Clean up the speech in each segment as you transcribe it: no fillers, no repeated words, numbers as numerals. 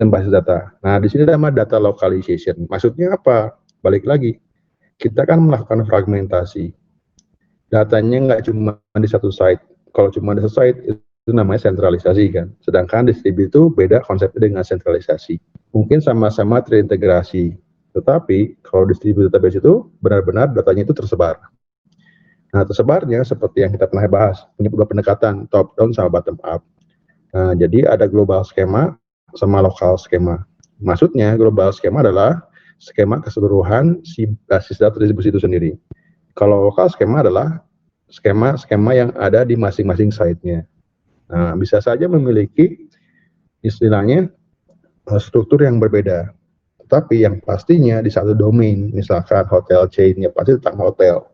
sistem basis data. Nah, di sini nama data localization. Maksudnya apa? Balik lagi, kita kan melakukan fragmentasi. Datanya nggak cuma di satu site. Kalau cuma di satu site, itu namanya sentralisasi kan. Sedangkan distribusi itu beda konsepnya dengan sentralisasi. Mungkin sama-sama terintegrasi, tetapi kalau distribusi database itu benar-benar datanya itu tersebar. Nah, tersebarnya seperti yang kita pernah bahas, punya dua pendekatan, top down sama bottom up. Nah, jadi ada global skema sama lokal skema. Maksudnya global skema adalah skema keseluruhan si basis data distribusi itu sendiri. Kalau lokal skema adalah skema-skema yang ada di masing-masing site-nya. Nah, bisa saja memiliki istilahnya struktur yang berbeda. Tetapi yang pastinya di satu domain, misalkan hotel chain-nya pasti tentang hotel.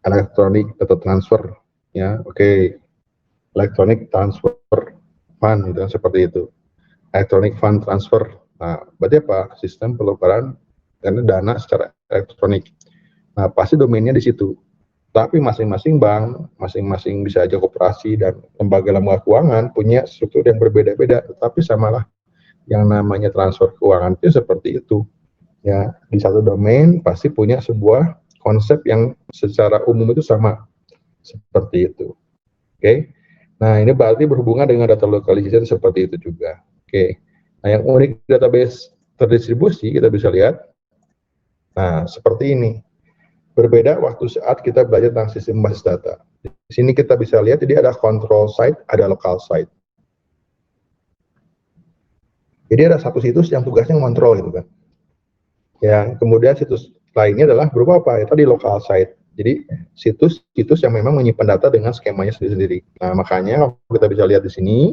Electronic data transfer, ya, oke. Electronic transfer fund, gitu, seperti itu. Electronic fund transfer. Nah, berarti apa? Sistem penukaran dana secara elektronik. Nah, pasti domainnya di situ. Tapi masing-masing bank, masing-masing bisa aja koperasi dan lembaga-lembaga keuangan punya struktur yang berbeda-beda, tetapi samalah yang namanya transfer keuangan itu seperti itu. Ya, di satu domain pasti punya sebuah konsep yang secara umum itu sama, seperti itu. Oke. Nah, ini berarti berhubungan dengan data localization seperti itu juga. Oke. Nah, yang unik database terdistribusi kita bisa lihat. Nah, seperti ini. Berbeda waktu saat kita belajar tentang sistem basis data. Di sini kita bisa lihat, jadi ada control site, ada local site. Jadi ada satu situs yang tugasnya mengontrol gitu kan. Yang kemudian situs lainnya adalah berupa apa? Ya tadi local site. Jadi situs yang memang menyimpan data dengan skemanya sendiri-sendiri. Nah, makanya kalau kita bisa lihat di sini,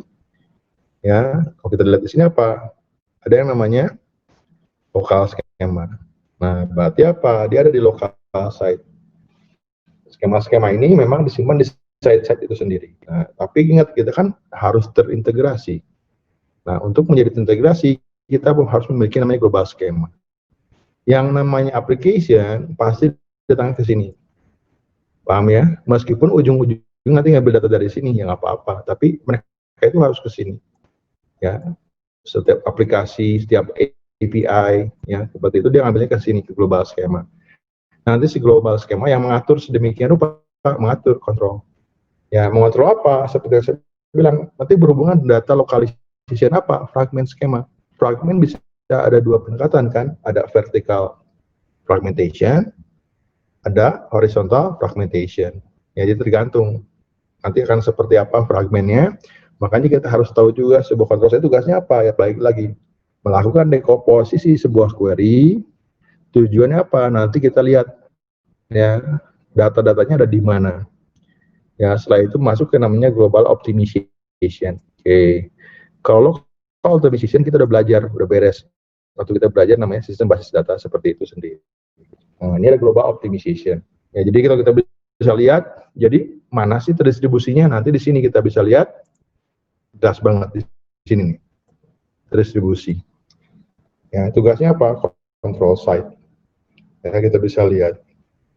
ya, kalau kita lihat di sini apa? Ada yang namanya local skema. Nah, berarti apa? Dia ada di local site. Skema-skema ini memang disimpan di site-site itu sendiri. Nah, tapi ingat, kita kan harus terintegrasi. Nah, untuk menjadi terintegrasi, kita harus memiliki namanya global schema. Yang namanya application pasti datang ke sini. Paham ya? Meskipun ujung-ujung nanti ngambil data dari sini, ya nggak apa-apa. Tapi mereka itu harus ke sini. Ya, setiap aplikasi, setiap API, ya seperti itu dia ngambilnya ke sini, ke global schema. Nanti si global schema yang mengatur sedemikian rupa, mengatur kontrol. Ya, mengontrol apa? Seperti yang saya bilang, nanti berhubungan data localization apa? Fragment skema. Fragment bisa ada dua pendekatan kan? Ada vertical fragmentation, ada horizontal fragmentation. Ya, jadi tergantung. Nanti akan seperti apa fragmennya. Makanya kita harus tahu juga sebuah kontrol saya tugasnya apa. Ya, baik lagi. Melakukan dekomposisi sebuah query. Tujuannya apa? Nanti kita lihat ya data-datanya ada di mana. Ya, setelah itu masuk ke namanya global optimization. Oke. Kalau optimization kita udah belajar, udah beres. Waktu kita belajar namanya sistem basis data seperti itu sendiri. Nah, ini ada global optimization. Ya, jadi kalau kita bisa lihat, jadi mana sih terdistribusinya? Nanti di sini kita bisa lihat, jelas banget di sini nih, terdistribusi. Ya, tugasnya apa? Control site. Ya, kita bisa lihat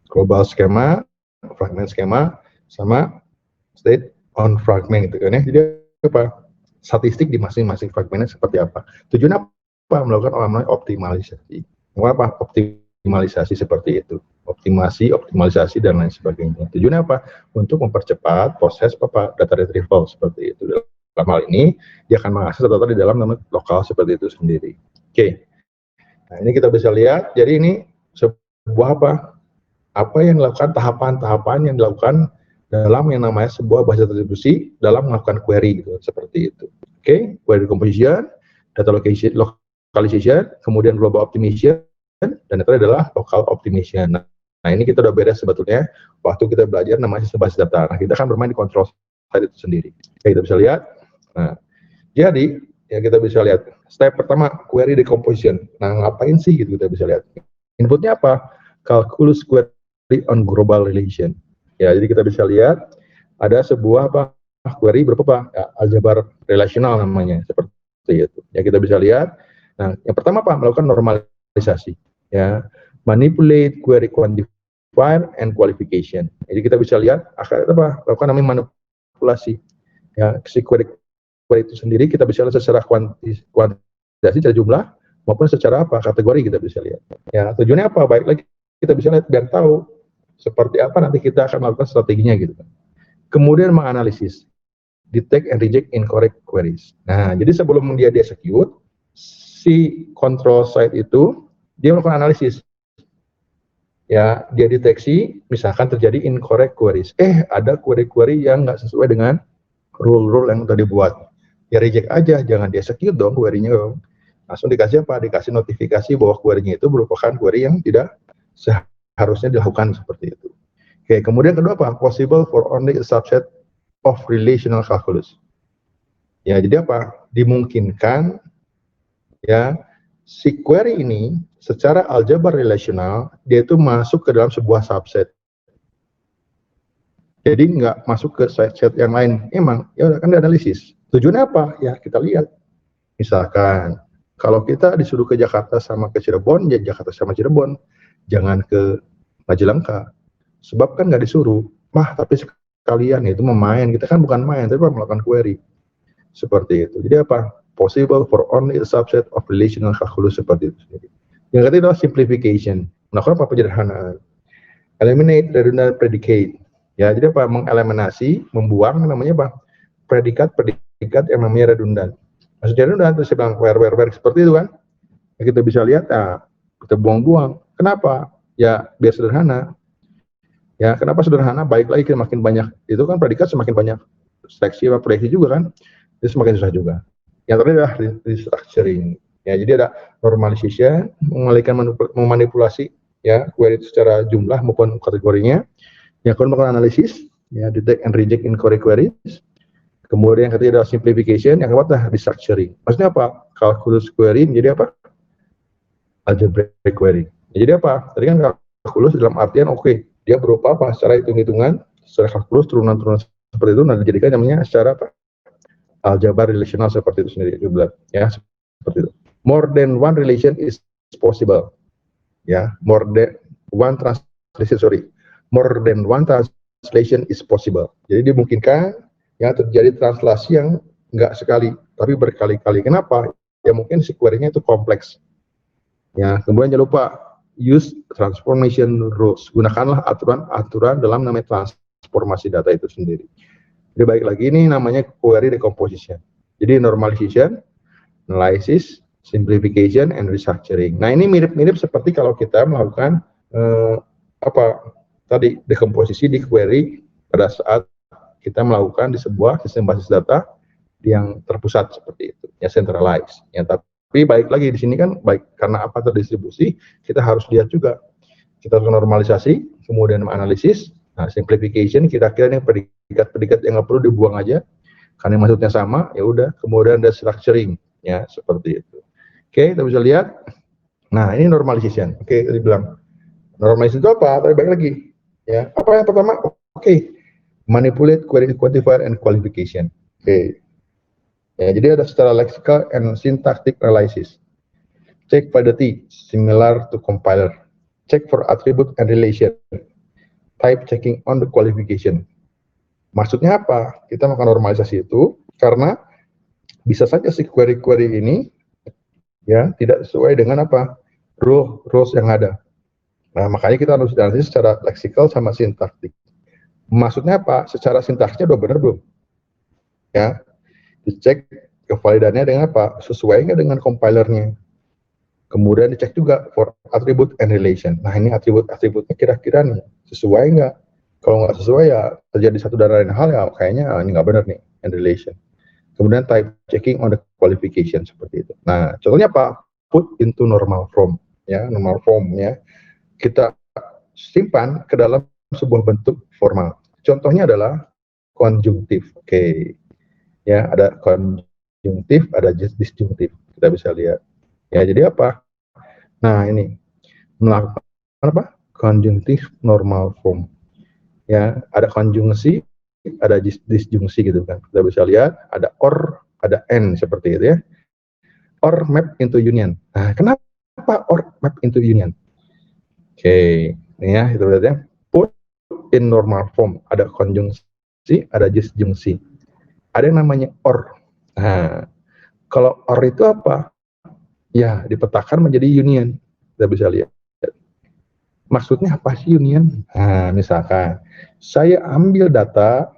global skema, fragment skema, sama state on fragment gitu kan ya. Jadi apa? Statistik di masing-masing fragmentnya seperti apa. Tujuannya apa? Melakukan optimalisasi. Apa? Optimalisasi seperti itu. Optimalisasi, dan lain sebagainya. Tujuannya apa? Untuk mempercepat proses data retrieval seperti itu. Dalam hal ini, dia akan mengakses data di dalam lokal seperti itu sendiri. Oke. Nah, ini kita bisa lihat. Jadi ini sebuah apa? Apa yang dilakukan, tahapan-tahapan yang dilakukan dalam yang namanya sebuah bahasa distribusi dalam melakukan query gitu, seperti itu. Oke, query composition, data localization, kemudian global optimization, dan itu adalah local optimization. Nah, ini kita udah beres sebetulnya waktu kita belajar namanya sistem basis data. Nah, kita akan bermain di control side itu sendiri. Oke, kita bisa lihat. Nah, jadi ya kita bisa lihat step pertama query decomposition. Nah, ngapain sih gitu kita bisa lihat. Inputnya apa? Calculus query on global relation. Ya, jadi kita bisa lihat ada sebuah query berupa ya, aljabar relasional namanya seperti itu. Ya, kita bisa lihat. Nah, yang pertama melakukan normalisasi. Ya, manipulate query quantifier and qualification. Jadi kita bisa lihat akan melakukan namanya manipulasi. Ya, si query itu sendiri kita bisa lihat secara normalisasi secara jumlah maupun secara apa kategori kita bisa lihat. Ya, tujuannya apa? Baik lagi kita bisa lihat biar tahu seperti apa nanti kita akan melakukan strateginya gitu. Kemudian menganalisis, detect and reject incorrect queries. Nah, jadi sebelum dia di-execute, si control side itu dia melakukan analisis. Ya, dia deteksi misalkan terjadi incorrect queries. Ada query-query yang nggak sesuai dengan rule-rule yang tadi buat. Ya reject aja, jangan di-execute dong query-nya dong. Langsung dikasih apa? Dikasih notifikasi bahwa query-nya itu merupakan query yang tidak seharusnya dilakukan seperti itu. Oke, kemudian kedua apa? Possible for only a subset of relational calculus. Ya, jadi apa? Dimungkinkan ya si query ini secara aljabar relasional dia itu masuk ke dalam sebuah subset. Jadi nggak masuk ke set yang lain. Emang ya udah kan dianalisis. Tujuannya apa? Ya kita lihat. Misalkan kalau kita disuruh ke Jakarta sama ke Cirebon, ya Jakarta sama Cirebon. Jangan ke Majalengka. Sebab kan nggak disuruh. Tapi sekalian itu memain. Kita kan bukan main, tapi melakukan query. Seperti itu. Jadi apa? Possible for only a subset of relational calculus seperti itu sendiri. Yang ketiga adalah simplification. Melakukan apa? Penyederhanaan. Eliminate redundant predicate. Ya, jadi apa? Mengeliminasi, membuang namanya apa? Predikat yang namanya redundant. Maksudnya redundant terus saya bilang where seperti itu kan. Ya, kita bisa lihat, kita buang-buang. Kenapa? Ya, biar sederhana. Ya, kenapa sederhana? Baik lagi makin banyak. Itu kan predikat semakin banyak seleksi apa proyeksi juga kan. Itu semakin susah juga. Yang terakhir adalah restructuring. Ya, jadi ada normalization, mengalihkan memanipulasi ya query secara jumlah maupun kategorinya. Yang kedua melakukan analisis, ya detect and reject incorrect queries. Kemudian yang ketiga adalah simplification, yang keempat adalah restructuring. Maksudnya apa? Calculus query menjadi apa? Algebraic query. Ya, jadi apa? Tadi kan calculus dalam artian dia berupa apa? Secara hitung-hitungan, secara calculus turunan-turunan seperti itu, dijadikan namanya secara apa? Aljabar relational seperti itu sendiri juga ya seperti itu. More than one relation is possible. Ya, more than one translation is possible. Jadi dimungkinkan ya terjadi translasi yang enggak sekali tapi berkali-kali. Kenapa? Ya mungkin si query-nya itu kompleks. Ya, kemudian jangan lupa use transformation rules. Gunakanlah aturan-aturan dalam namanya transformasi data itu sendiri. Jadi baik lagi ini namanya query decomposition. Jadi normalization, analysis, simplification, and restructuring. Nah ini mirip-mirip seperti kalau kita melakukan tadi dekomposisi di query pada saat kita melakukan di sebuah sistem basis data yang terpusat seperti itu, ya centralized. Ya tapi baik lagi di sini kan baik karena apa terdistribusi, kita harus lihat juga. Kita harus normalisasi, kemudian menganalisis. Nah, simplification kira-kira yang predikat-predikat yang nggak perlu dibuang aja karena maksudnya sama, ya udah. Kemudian ada structuring, ya seperti itu. Oke, kita bisa lihat. Nah, ini normalization. Oke, tadi bilang normalization itu apa? Tapi baik lagi, ya. Apa yang pertama? Manipulate query quantifier and qualification. Ya, jadi ada secara lexical and syntactic analysis. Check validity similar to compiler. Check for attribute and relation. Type checking on the qualification. Maksudnya apa? Kita melakukan normalisasi itu karena bisa saja si query-query ini ya tidak sesuai dengan apa rules yang ada. Nah, makanya kita harus analisis secara lexical sama sintaktik. Maksudnya apa? Secara sintaksnya udah benar belum? Ya, dicek kevalidannya dengan apa? Sesuai nggak dengan compilernya? Kemudian dicek juga for attribute and relation. Nah, ini atribut-atributnya kira-kira nih sesuai nggak? Kalau nggak sesuai ya terjadi satu dan lain hal ya kayaknya ini nggak benar nih and relation. Kemudian type checking on the qualification seperti itu. Nah, contohnya apa? Put into normal form, ya normal form ya. Kita simpan ke dalam sebuah bentuk formal. Contohnya adalah konjungtif. Ya ada konjungtif, ada disjungtif. Kita bisa lihat. Ya, jadi apa? Nah, ini melakukan apa? Konjungtif normal form. Ya, ada konjungsi, ada disjungsi gitu kan. Kita bisa lihat ada or, ada and seperti itu ya. Or map into union. Nah, kenapa or map into union? Ini ya, itu berarti put in normal form. Ada konjungsi, ada disjungsi. Ada yang namanya or. Nah, kalau or itu apa? Ya, dipetakan menjadi union. Kita bisa lihat. Maksudnya apa sih union? Nah, misalkan saya ambil data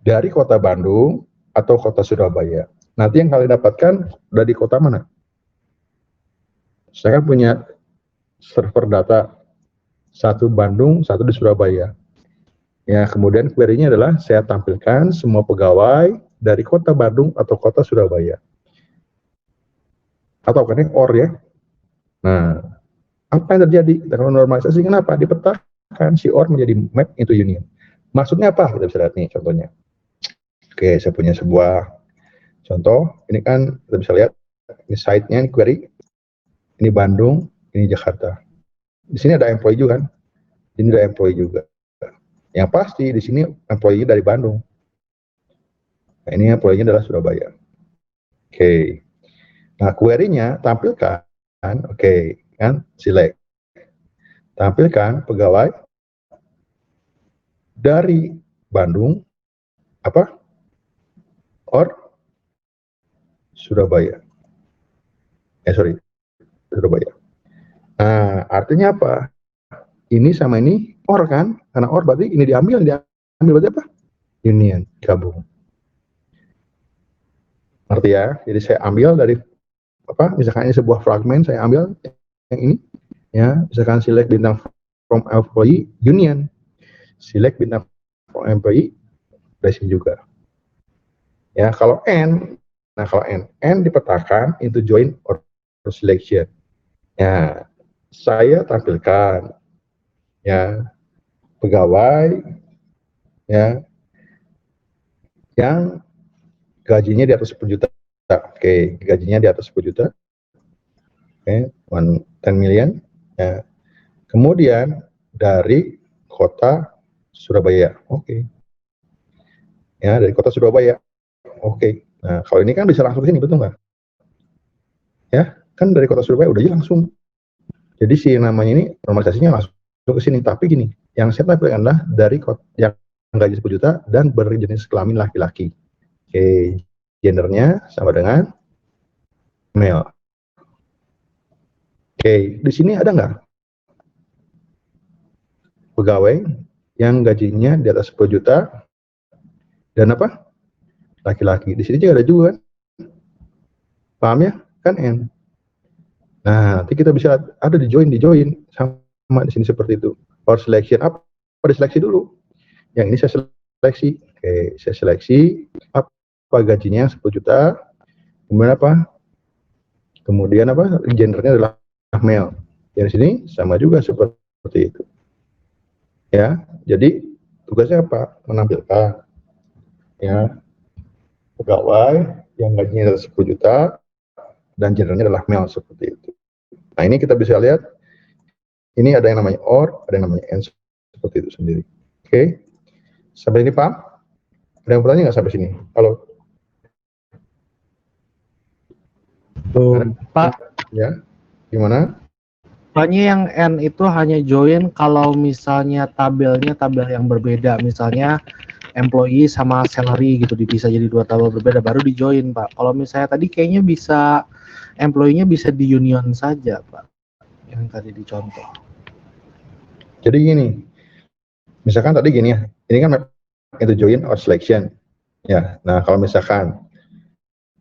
dari kota Bandung atau kota Surabaya. Nanti yang kalian dapatkan dari kota mana? Saya kan punya server data, satu Bandung, satu di Surabaya. Ya, kemudian query-nya adalah saya tampilkan semua pegawai dari kota Bandung atau kota Surabaya. Atau kan OR ya. Nah, apa yang terjadi? Kalau normalisasi kenapa? Dipetakan si OR menjadi map into union. Maksudnya apa? Kita bisa lihat nih contohnya. Oke, saya punya sebuah contoh. Ini kan kita bisa lihat ini site-nya, ini query. Ini Bandung, ini Jakarta. Di sini ada employee juga kan? Ini ada employee juga. Yang pasti di sini employee dari Bandung. Nah, ini employee-nya adalah Surabaya. Oke. Nah, query-nya tampilkan, oke, kan, select. Tampilkan pegawai dari Bandung, apa, or Surabaya. Sorry, Surabaya. Nah, artinya apa? Ini sama ini or kan? Karena or berarti ini diambil berarti apa? Union, gabung. Ngerti ya? Jadi saya ambil dari apa? Misalkan ini sebuah fragmen, saya ambil yang ini, ya. Misalkan select bintang from employee union, select bintang from employee racing juga. Ya, kalau n, nah kalau n dipetakan into join or selection. Ya, saya tampilkan ya pegawai ya yang gajinya di atas 10 juta. Oke, gajinya di atas 10 juta. Oke, 10 million. Ya. Kemudian dari kota Surabaya. Oke. Ya, dari kota Surabaya. Oke. Nah, kalau ini kan bisa langsung ke sini, betul nggak? Ya, kan dari kota Surabaya udah langsung. Jadi si namanya ini normalisasinya langsung ke sini. Tapi gini, yang saya tampilkan adalah dari kota yang gaji 10 juta dan berjenis kelamin laki-laki. Oke, gendernya sama dengan male. Oke, di sini ada nggak pegawai yang gajinya di atas 10 juta dan apa? Laki-laki. Di sini juga ada juga kan? Paham ya? Kan N. Nah, nanti kita bisa ada di join sama di sini seperti itu. Or selection apa? Diseleksi dulu. Yang ini saya seleksi. Oke, saya seleksi apa gajinya 10 juta. Kemudian apa? Kemudian apa? Gendernya adalah male. Yang sini sama juga seperti itu. Ya, jadi tugasnya apa? Menampilkan ya pegawai yang gajinya adalah 10 juta dan gendernya adalah male seperti itu. Nah, ini kita bisa lihat ini ada yang namanya or, ada yang namanya and seperti itu sendiri. Oke, sampai ini paham? Ada yang bertanya nggak sampai sini? Halo? Pak, ya, gimana? Soalnya yang N itu hanya join kalau misalnya tabelnya tabel yang berbeda, misalnya employee sama salary gitu bisa jadi dua tabel berbeda baru di join Pak. Kalau misalnya tadi kayaknya bisa employee-nya bisa di union saja Pak, yang tadi dicontoh. Jadi gini, misalkan tadi gini ya, ini kan itu join or selection, ya. Nah kalau misalkan,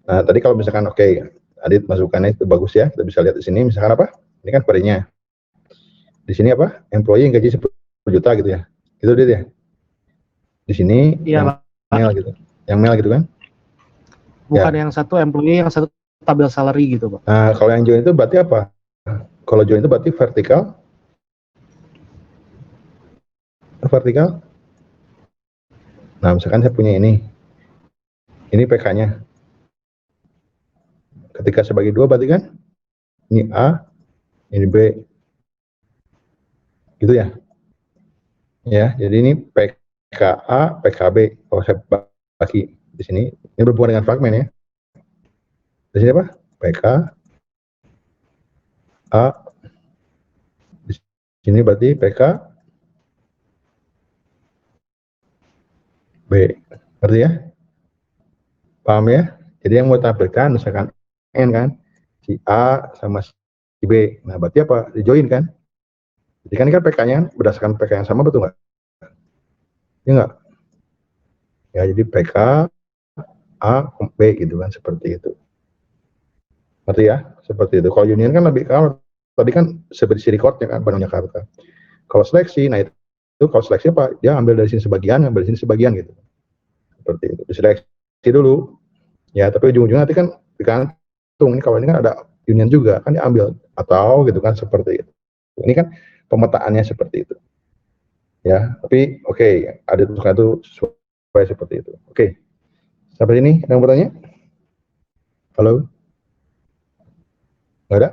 nah tadi kalau misalkan oke, Adit masukannya itu bagus ya, kita bisa lihat di sini. Misalkan apa? Ini kan query-nya. Di sini apa? Employee yang gaji 10 juta gitu ya. Itu dia ya. Di sini iya, yang Pak. male gitu. Yang male gitu kan? Bukan ya. yang satu employee, yang satu tabel salary gitu, Pak. Nah, kalau yang join itu berarti apa? Kalau join itu berarti vertikal. Vertikal. Nah, misalkan saya punya ini. Ini PK-nya. Ketika saya bagi dua berarti kan? Ini A, ini B. Gitu ya. Ya, jadi ini PKA, PKB. Kalau saya bagi di sini, ini berhubungan dengan fragmen ya. Di sini apa? PK A. Di sini berarti PK B. Ngerti ya? Paham ya? Jadi yang mau tampilkan misalkan N kan, si A sama si B. Nah, berarti apa? Di-join kan? Jadi kan ini kan PK-nya berdasarkan PK yang sama, betul nggak? Ya nggak? Ya, jadi PK A, B gitu kan, seperti itu. Ngerti ya? Seperti itu. Kalau union kan lebih, kalau tadi kan seperti recordnya kan, Bandung Jakarta. Kalau seleksi, nah itu kalau seleksi apa? Dia ambil dari sini sebagian, ambil dari sini sebagian gitu. Seperti itu. Diseleksi dulu. Ya, tapi ujung-ujungnya nanti kan tergantung. Ini kalau ini kan ada union juga, kan diambil. Atau gitu kan, seperti itu. Ini kan pemetaannya seperti itu. Ya, tapi oke, ada tulisan itu sesuai seperti itu. Oke, sampai sini ada yang bertanya? Halo? Nggak ada?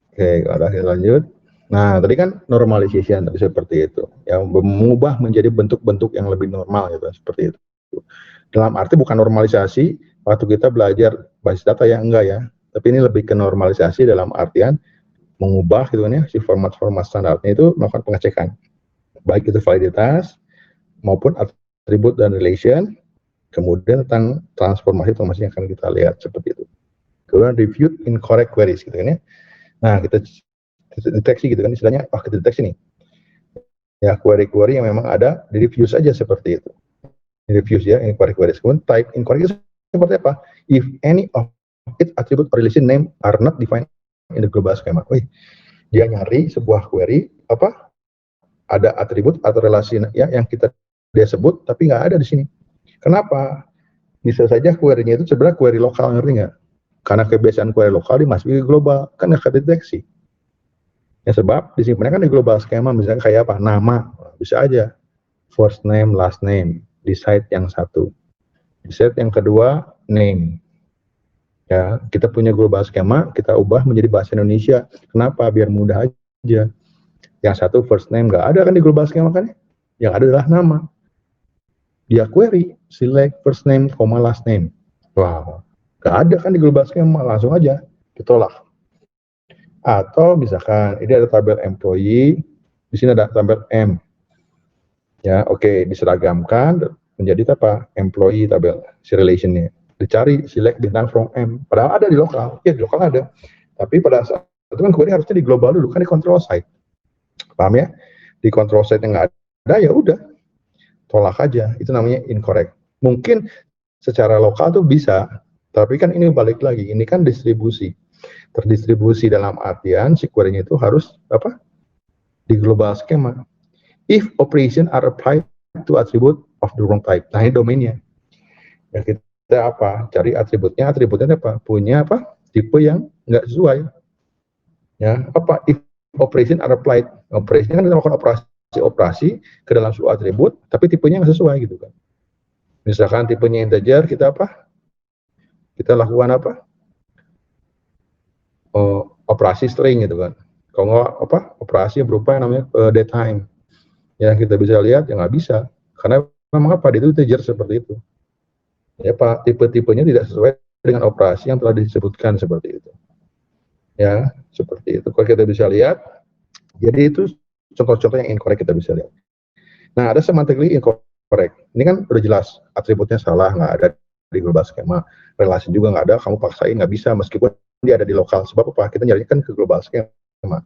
Oke, nggak ada, kita lanjut. Nah, tadi kan normalization tadi seperti itu, yang mengubah menjadi bentuk-bentuk yang lebih normal gitu, seperti itu. Dalam arti bukan normalisasi waktu kita belajar basis data ya, enggak ya. Tapi ini lebih ke normalisasi dalam artian mengubah gitu kan ya, si format-format standarnya itu melakukan pengecekan. Baik itu validitas maupun atribut dan relation, kemudian tentang transformasi yang akan kita lihat seperti itu. Kemudian review incorrect queries gitu kan ya. Nah, kita deteksi gitu kan istilahnya, kita deteksi nih. Ya, query-query yang memang ada di review saja seperti itu. Di review ya, incorrect queries. Kemudian type incorrect itu seperti apa? If any of its attribute or relation name are not defined in the global schema. Dia nyari sebuah query apa? Ada atribut atau relasi ya yang dia sebut tapi nggak ada di sini. Kenapa? Bisa saja query-nya itu sebenarnya query lokal, ngerti nggak? Karena kebiasaan query lokal dimasuki ke global, kan nggak kedeteksi. Ya sebab disimpannya kan di global schema, misalnya kayak apa? Nama, bisa aja. First name, last name, di site yang satu. Di site yang kedua, name. Ya, kita punya global schema, kita ubah menjadi bahasa Indonesia. Kenapa? Biar mudah aja. Yang satu first name nggak ada kan di global schema kan? Yang ada adalah nama. Dia query, select first name, last name. Wow, nggak ada kan di global schema, langsung aja ditolak. Atau misalkan ini ada tabel employee, di sini ada tabel M. Ya, oke, diseragamkan menjadi apa? Employee tabel si relationnya. Dicari select bintang from M. Padahal ada di lokal, ya di lokal ada. Tapi pada saat itu kan query harusnya di global dulu, kan di control site. Paham ya? Di control site yang nggak ada, ya udah tolak aja. Itu namanya incorrect. Mungkin secara lokal tuh bisa, tapi kan ini balik lagi, ini kan distribusi. Terdistribusi dalam artian si query-nya itu harus apa? Di global schema. If operation are applied to attribute of the wrong type. Nah, ini domainnya. Ya kita apa? Cari atributnya. Atributnya apa? Punya apa? Tipe yang nggak sesuai. Ya, apa? If operation are applied. Operation kan kita melakukan operasi ke dalam suatu atribut, tapi tipenya nggak sesuai gitu kan. Misalkan tipenya integer, kita apa? Kita lakukan apa? Operasi string gitu kan. Kalau nggak apa? Operasi yang berupa yang namanya datetime. Ya kita bisa lihat ya nggak bisa. Karena memang apa? Itu integer seperti itu. Ya Pak, tipe-tipenya tidak sesuai dengan operasi yang telah disebutkan seperti itu. Ya, seperti itu. Kalau kita bisa lihat, jadi itu contoh-contoh yang incorrect kita bisa lihat. Nah, ada semantically incorrect. Ini kan udah jelas, atributnya salah, nggak ada di global schema. Relasi juga nggak ada, kamu paksain nggak bisa meskipun dia ada di lokal. Sebab apa? Kita nyarikan ke global schema.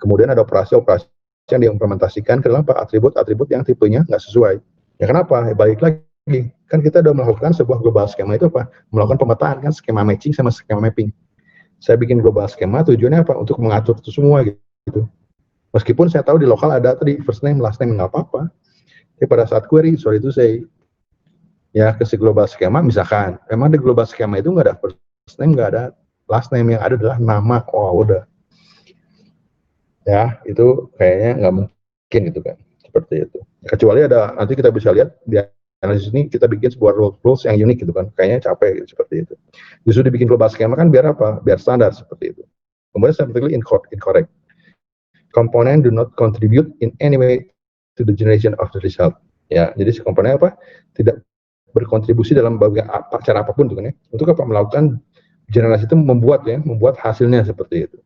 Kemudian ada operasi-operasi yang diimplementasikan ke dalam atribut-atribut yang tipenya nggak sesuai. Ya kenapa? Ya, balik lagi. Kan kita udah melakukan sebuah global schema itu apa? Melakukan pemetaan kan, skema matching sama skema mapping. Saya bikin global schema tujuannya apa? Untuk mengatur itu semua gitu. Meskipun saya tahu di lokal ada tadi first name, last name, nggak apa-apa. Tapi pada saat query, sorry itu saya ya ke si global schema, misalkan memang di global schema itu nggak ada first name, nggak ada last name, yang ada adalah nama. Oh udah. Ya, itu kayaknya nggak mungkin gitu kan. Seperti itu. Kecuali ada, nanti kita bisa lihat di analisis ini kita bikin sebuah rules yang unik gitu kan. Kayaknya capek gitu, seperti itu. Justru dibikin global schema kan biar apa? Biar standar seperti itu. Kemudian seperti incorrect. Component do not contribute in any way to the generation of the result. Ya, jadi si komponen apa? Tidak berkontribusi dalam cara apapun tuh kan ya. Untuk apa? Melakukan generasi itu membuat hasilnya seperti itu.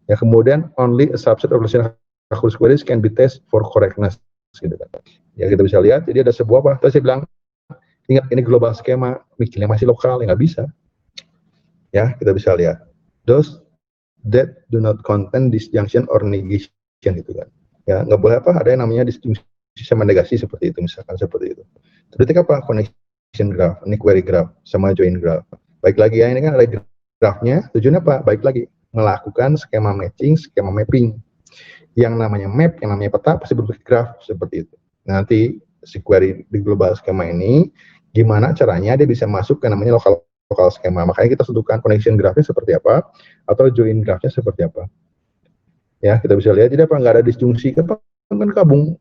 Ya, kemudian only a subset of relational calculus queries can be tested for correctness gitu kan. Ya kita bisa lihat, jadi ada sebuah apa? Terus saya bilang, ingat ini global schema, mikirnya masih lokal, ya nggak bisa. Ya, kita bisa lihat. Those that do not contain disjunction or negation gitu kan. Ya, nggak boleh apa, ada yang namanya disjungsi sama negasi seperti itu, misalkan seperti itu. Terus apa? Connection graph, ini query graph, sama join graph. Baik lagi ya, ini kan ada grafnya, tujuannya apa? Baik lagi, melakukan skema matching, skema mapping. Yang namanya map, yang namanya peta, pasti berbentuk graph, seperti itu. Nanti, si query di global skema ini, gimana caranya dia bisa masuk ke namanya lokal skema. Makanya kita tentukan connection graph-nya seperti apa, atau join graph-nya seperti apa. Ya, kita bisa lihat, jadi apa, nggak ada disjungsi, kan kabung.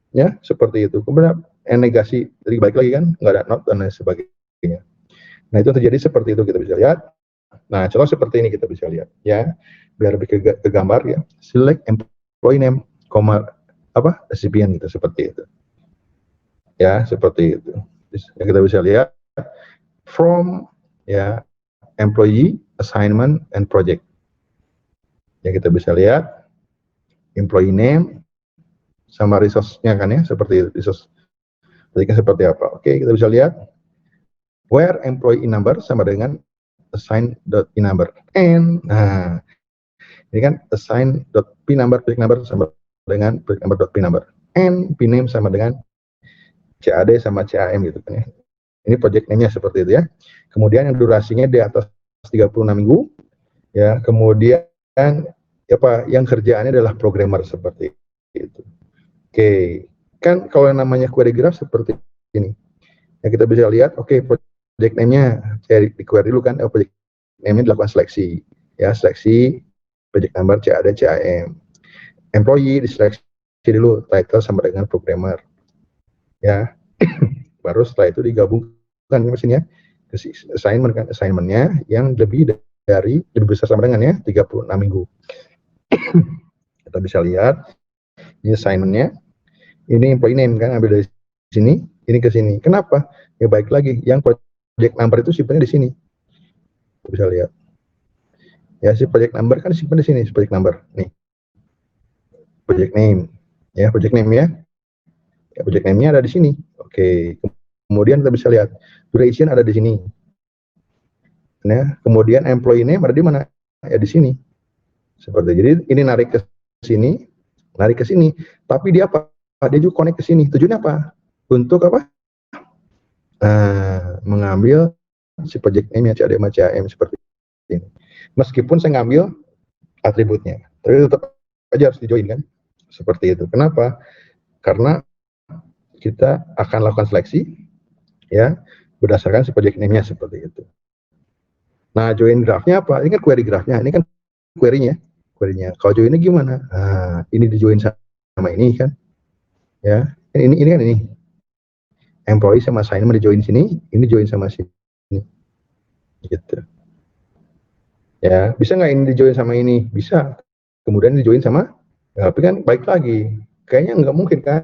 Ya, seperti itu. Kemudian negasi, jadi baik lagi kan, nggak ada not, dan lain sebagainya. Nah, itu terjadi seperti itu, kita bisa lihat. Nah, contoh seperti ini kita bisa lihat, ya. Biar lebih ke gambar, ya. Select employee name, recipient, gitu, seperti itu. Ya, seperti itu. Ya, kita bisa lihat, from, ya, employee, assignment, and project. Ya, kita bisa lihat employee name sama resource-nya kan ya, seperti itu. Resource project-nya seperti apa. Oke, kita bisa lihat where employee number sama dengan assign.p number. And nah, ini kan assign.p number, project number sama dengan project number.p number. And p name sama dengan CAD sama CAM gitu kan ya. Ini project name-nya seperti itu ya. Kemudian yang durasinya di atas 36 minggu. Ya, kemudian apa yang kerjaannya adalah programmer seperti itu. Oke, kan kalau yang namanya query graph seperti ini. Ya, kita bisa lihat, oke, project name-nya di query dulu kan, project name-nya dilakukan seleksi. Ya, seleksi project number CAD CAM. Employee diseleksi dulu, title sama dengan programmer. Ya. Baru setelah itu digabungkan mesinnya ke assignment kan, assignment-nya yang lebih besar sama dengan ya 36 minggu. Kita bisa lihat ini assignment-nya, ini employee name kan, ambil dari sini, ini ke sini. Kenapa? Ya baik lagi, yang project number itu simpannya di sini. Kita bisa lihat. Ya, si project number kan simpan di sini, project number. Nih. Project name. Ya, project name ya. Ya, project name-nya ada di sini. Oke. Kemudian kita bisa lihat duration ada di sini. Nah, kemudian employee name ada di mana? Ya di sini. Seperti jadi ini narik ke sini, narik ke sini. Tapi dia apa? Dia juga connect ke sini. Tujuannya apa? Untuk apa? Mengambil si project name yang CAD sama CAM seperti ini. Meskipun saya ngambil atributnya, tapi tetap aja harus dijoin kan? Seperti itu. Kenapa? Karena kita akan lakukan seleksi, ya, berdasarkan si project name-nya seperti itu. Nah, join graph-nya apa? Ini kan query graph-nya, ini kan query-nya. Kalau join-nya gimana? Nah, ini di-join sama ini kan. Ya, ini kan ini. Employee sama assignment di-join sini, ini join sama sini. Gitu. Ya, bisa nggak ini di-join sama ini? Bisa. Kemudian di-join sama, ya, tapi kan baik lagi. Kayaknya nggak mungkin kan?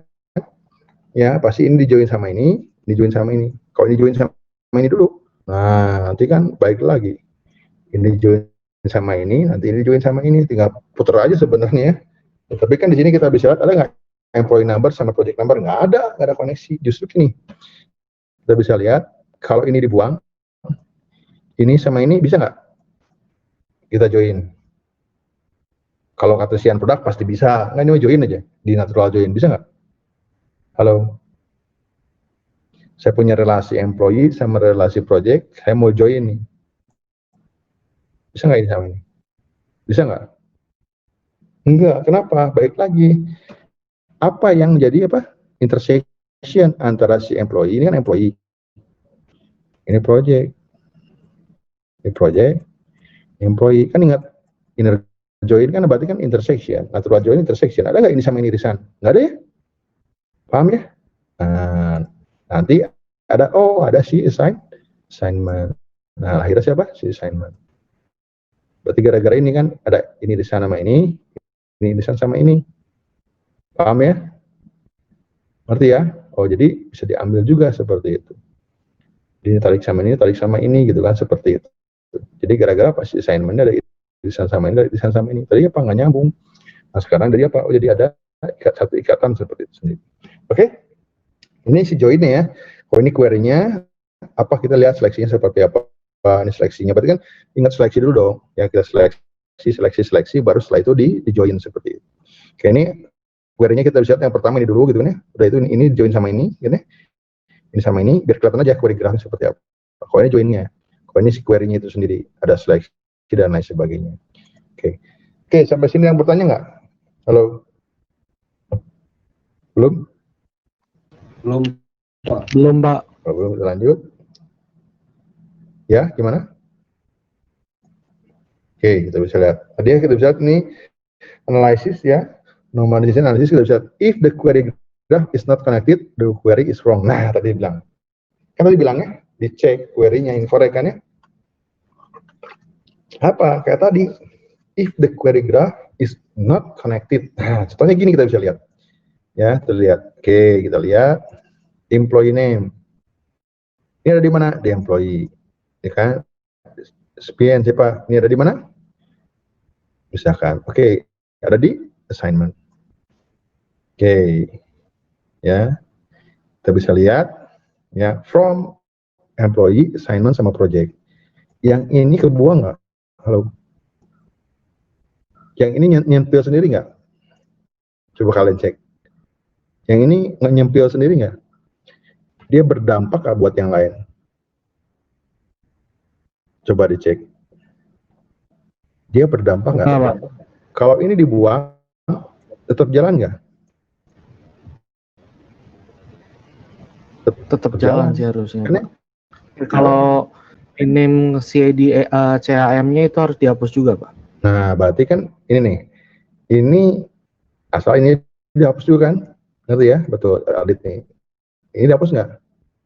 Ya, pasti ini di-join sama ini, di-join sama ini. Kalau ini join sama ini dulu, nah, nanti kan baik lagi. Ini join sama ini, nanti ini join sama ini, tinggal putar aja sebenarnya. Ya, tapi kan di sini kita bisa lihat ada nggak employee number sama project number? Nggak ada koneksi. Justru gini, kita bisa lihat kalau ini dibuang, ini sama ini bisa nggak kita join? Kalau Cartesian produk pasti bisa. Nggak, ini join aja di natural join, bisa nggak? Halo. Saya punya relasi employee sama relasi project, saya mau join nih. Bisa nggak ini sama ini? Bisa nggak? Enggak. Kenapa? Baik lagi. Apa yang menjadi apa? Intersection antara si employee, ini kan employee. Ini project. Ini project. Employee. Kan ingat, inner join kan berarti kan intersection. Natural join intersection. Ada nggak ini sama ini irisan? Nggak ada ya? Paham ya? Nah, nanti ada si assignment. Nah, akhirnya siapa? Si assignment. Berarti gara-gara ini kan ada ini irisan sama ini irisan sama ini. Paham ya? Ngerti ya? Oh, jadi bisa diambil juga seperti itu. Ini tarik sama ini gitu kan, seperti itu. Jadi gara-gara pas assignment-nya ada irisan sama ini, ada irisan sama ini. Tadi apa? Nggak nyambung. Nah, sekarang dari apa? Oh, jadi ada satu ikatan seperti itu sendiri. Oke? Ini si join-nya ya. Kalau ini query-nya, apa kita lihat seleksinya seperti apa. ini seleksinya. Berarti kan ingat seleksi dulu dong. Ya kita seleksi, baru setelah itu di join seperti itu. Oke, ini query-nya kita bisa lihat yang pertama ini dulu gitu kan ya. Udah itu ini join sama ini, gitu ya. Ini sama ini, biar kelihatan aja query grafnya seperti apa. Kalau ini join-nya, kalau ini si query-nya itu sendiri, ada seleksi dan lain sebagainya. Oke, sampai sini yang bertanya nggak? Halo? Belum? Belum, Pak. Belum, kita lanjut. Ya, gimana? Oke, kita bisa lihat. Tadi kita bisa lihat ini analisis ya. Normalization analysis kita bisa lihat. If the query graph is not connected, the query is wrong. Nah, tadi bilang. Kan tadi bilangnya, dicek query-nya incorrect kan ya. Apa? Kayak tadi. If the query graph is not connected. Nah, contohnya gini kita bisa lihat. Ya, terlihat. Oke, kita lihat. Employee name. Ini ada di mana? Di employee. Ya kan? SPN siapa? Ini ada di mana? Misalkan. Oke, ada di assignment. Oke. Ya. Kita bisa lihat ya, from employee, assignment sama project. Yang ini kebuang nggak? Halo. Yang ini nyempil sendiri nggak? Coba kalian cek. Yang ini nggak nyempil sendiri nggak? Dia berdampak nggak buat yang lain? Coba dicek. Dia berdampak nggak? Kalau ini dibuang, tetap jalan nggak? Tetap jalan sih harusnya. Karena, kalau name CID CAM-nya itu harus dihapus juga, Pak. Nah, berarti kan ini nih. Ini asal ini dihapus juga kan? Ngerti ya? Betul, audit nih. Ini dihapus nggak?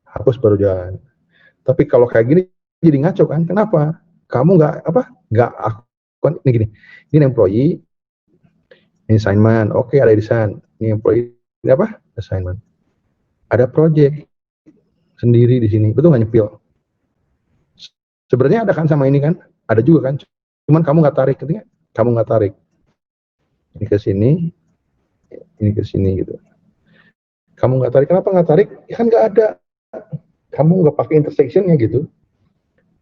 Hapus baru jalan. Tapi kalau kayak gini jadi ngaco kan? Kenapa? Kamu nggak akun ini gini. Ini employee, ini assignment. Oke, ada desain. Ini employee, ini apa? Assignment. Ada project sendiri di sini. Betul nggak nyepil? Sebenarnya ada kan sama ini kan? Ada juga kan? Cuman kamu nggak tarik, ketika kamu nggak tarik. Ini ke sini, ini ke sini gitu. Kamu nggak tarik, kenapa nggak tarik? Ya kan nggak ada. Kamu nggak pakai intersectionnya gitu.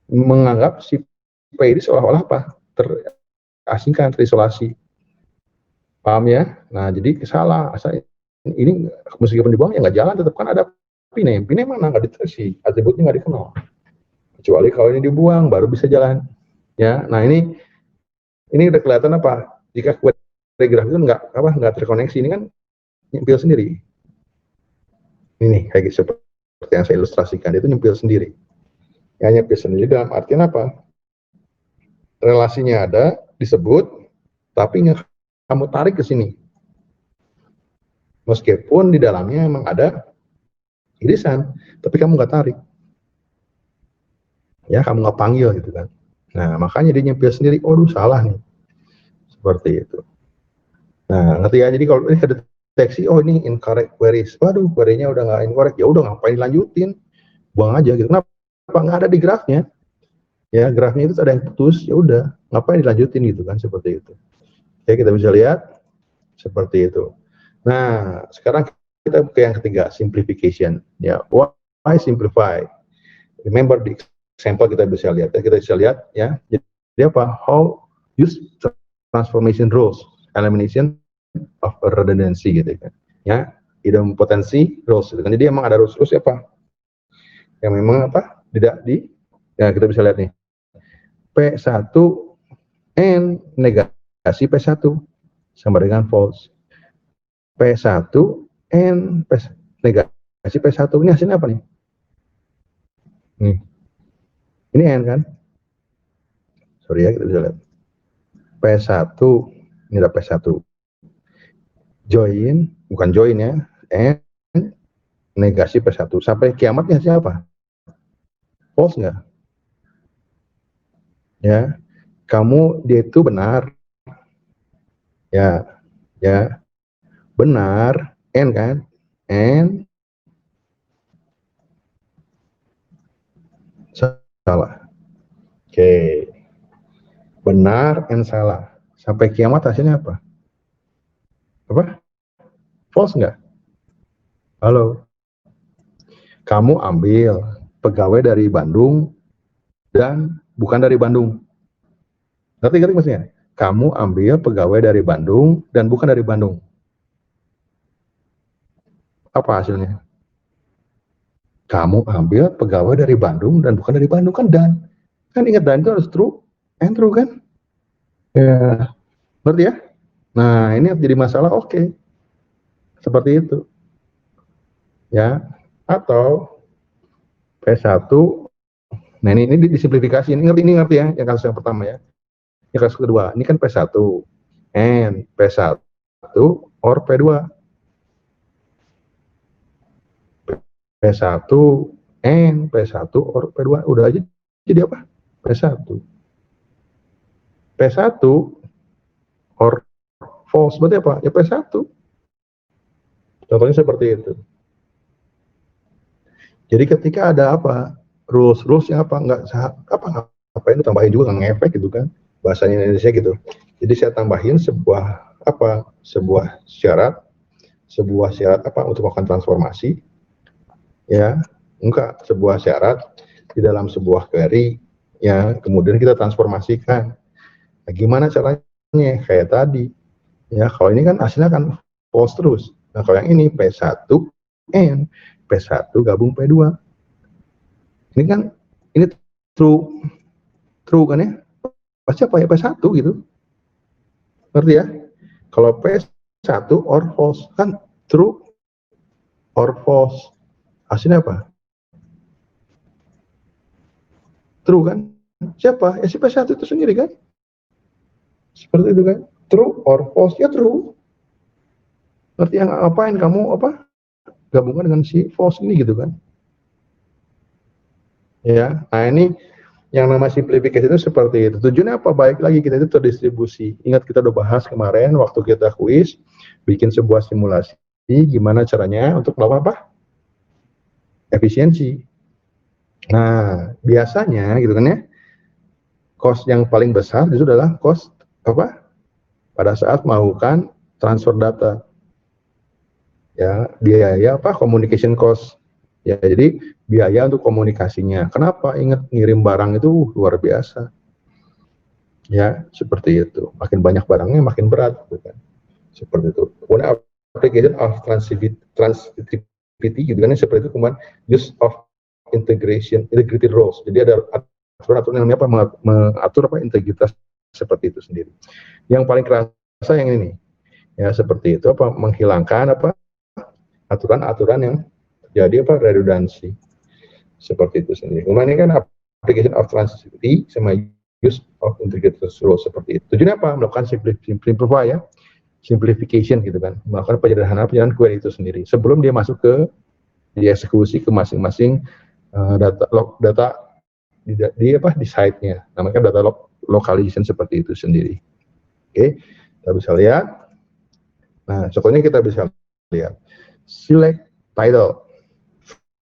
Menganggap si P ini seolah-olah apa? Terasingkan, terisolasi. Paham ya? Nah, jadi salah. Asal ini meskipun dibuang ya nggak jalan, tetap kan ada pine. Pine mana nggak deteksi, atributnya nggak dikenal. Kecuali kalau ini dibuang, baru bisa jalan. Ya, nah ini udah kelihatan apa? Jika query graph itu nggak terkoneksi, ini kan nyempil sendiri. Ini kayak gitu, seperti yang saya ilustrasikan, itu nyempil sendiri. Ya, nyempil sendiri dalam artian apa? Relasinya ada, disebut, tapi nggak kamu tarik ke sini. Meskipun di dalamnya memang ada irisan, tapi kamu nggak tarik. Ya, kamu nggak panggil gitu kan. Nah, makanya dia nyempil sendiri. Oh, salah nih. Seperti itu. Nah, ngerti ya? Jadi kalau ini kedeteksi, oh ini incorrect queries. Waduh, query-nya udah nggak incorrect. Ya udah, ngapain dilanjutin? Buang aja gitu. Kenapa? Nggak ada di grafnya. Ya, grafnya itu ada yang putus. Ya udah, ngapain dilanjutin gitu kan? Seperti itu. Oke, kita bisa lihat seperti itu. Nah, sekarang kita ke yang ketiga, simplification. Ya, why simplify? Remember the example kita bisa lihat. Kita bisa lihat ya. Jadi apa? How use transformation rules, elimination of redundancy gitu kan. Ya, idempotensi rules gitu kan. Jadi emang ada rules apa? Yang memang apa? Tidak ya kita bisa lihat nih. P1 N negasi P1 sama dengan false. P1 N negasi P1 ini hasilnya apa nih? Nih. Ini N kan? Sorry ya, kita bisa lihat. P1, ini ada P1. Join, bukan join ya. N negasi P1. Sampai kiamatnya siapa? False nggak? Ya, kamu dia itu benar. Ya, benar. N kan? N salah. Oke. Benar, N salah. Sampai kiamat hasilnya apa? Apa? False nggak? Halo. Kamu ambil pegawai dari Bandung dan bukan dari Bandung. Ngerti maksudnya? Kamu ambil pegawai dari Bandung dan bukan dari Bandung. Apa hasilnya? Kamu ambil pegawai dari Bandung dan bukan dari Bandung, kan dan. Kan ingat, dan itu harus true and true kan? Ya, ngerti ya? Nah, ini jadi masalah, oke. Seperti itu. Ya, atau P1. Nah, ini disimplifikasi. Ini ngerti ya, yang kasus yang pertama ya. Yang kasus kedua, ini kan P1 and P1 or P2. P1 and P1 or P2. Udah aja jadi apa? P1. P1 or false, berarti apa? Ya P1. Contohnya seperti itu. Jadi ketika ada apa? Rules yang apa? Apa itu tambahin juga, nggak ngefek gitu kan? Bahasanya Indonesia gitu. Jadi saya tambahin sebuah syarat apa untuk melakukan transformasi, ya, enggak, sebuah syarat di dalam sebuah query, ya, kemudian kita transformasikan. Nah, gimana caranya? Kayak tadi, ya, kalau ini kan hasilnya kan false terus. Nah, kalau yang ini P1 and P1 gabung P2. Ini kan, ini true kan ya? Pasti apa ya? P1 gitu. Ngerti ya? Kalau P1 or false, kan true or false. Hasilnya apa? True kan? Siapa? Ya si P1 itu sendiri kan? Seperti itu kan? True or false? Ya true. Ngerti yang apain kamu gabungkan dengan si false ini gitu kan? Ya, nah ini yang nama simplifikasi itu seperti itu. Tujuannya apa? Baik lagi, kita itu terdistribusi. Ingat kita udah bahas kemarin waktu kita kuis, bikin sebuah simulasi, gimana caranya untuk melakukan apa? Efisiensi. Nah, biasanya gitu kan ya, cost yang paling besar itu adalah cost apa? Pada saat melakukan transfer data. Ya, biaya apa? Communication cost. Ya, jadi biaya untuk komunikasinya. Kenapa? Ingat, ngirim barang itu luar biasa. Ya, seperti itu. Makin banyak barangnya, makin berat. Gitu kan. Seperti itu. Kemudian application of transitivity, gitu kan, seperti itu. Kemudian use of integrated roles. Jadi ada aturan namanya apa? Mengatur apa? Integritas seperti itu sendiri. Yang paling kerasa yang ini. Ya, seperti itu. Apa? Menghilangkan apa? Aturan-aturan yang jadi apa? Redundancy. Seperti itu sendiri. Kemudian ini kan application of transitivity sama use of integrated rules seperti itu. Tujuannya apa? Melakukan simplify ya. Simplification gitu kan. Melakukan penyederhanaan query itu sendiri. Sebelum dia masuk ke dieksekusi ke masing-masing data di site-nya. Namanya data localization seperti itu sendiri. Oke, kita bisa lihat. Nah, contohnya kita bisa lihat. Select title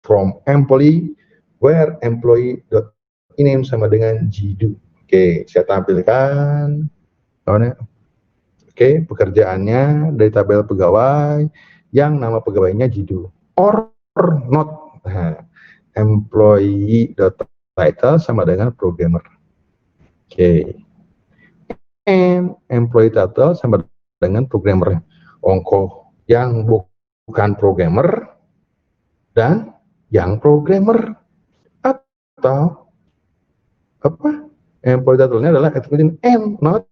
from employee where employee.ename sama dengan Jidu. Oke, saya tampilkan. Oke, pekerjaannya dari tabel pegawai yang nama pegawainya Jidu. Or not. Nah, employee.title sama dengan programmer. Oke. And employee title sama dengan programmer. Ongko yang bukan programmer dan yang programmer. Atau apa? Employee title-nya adalah executive and not.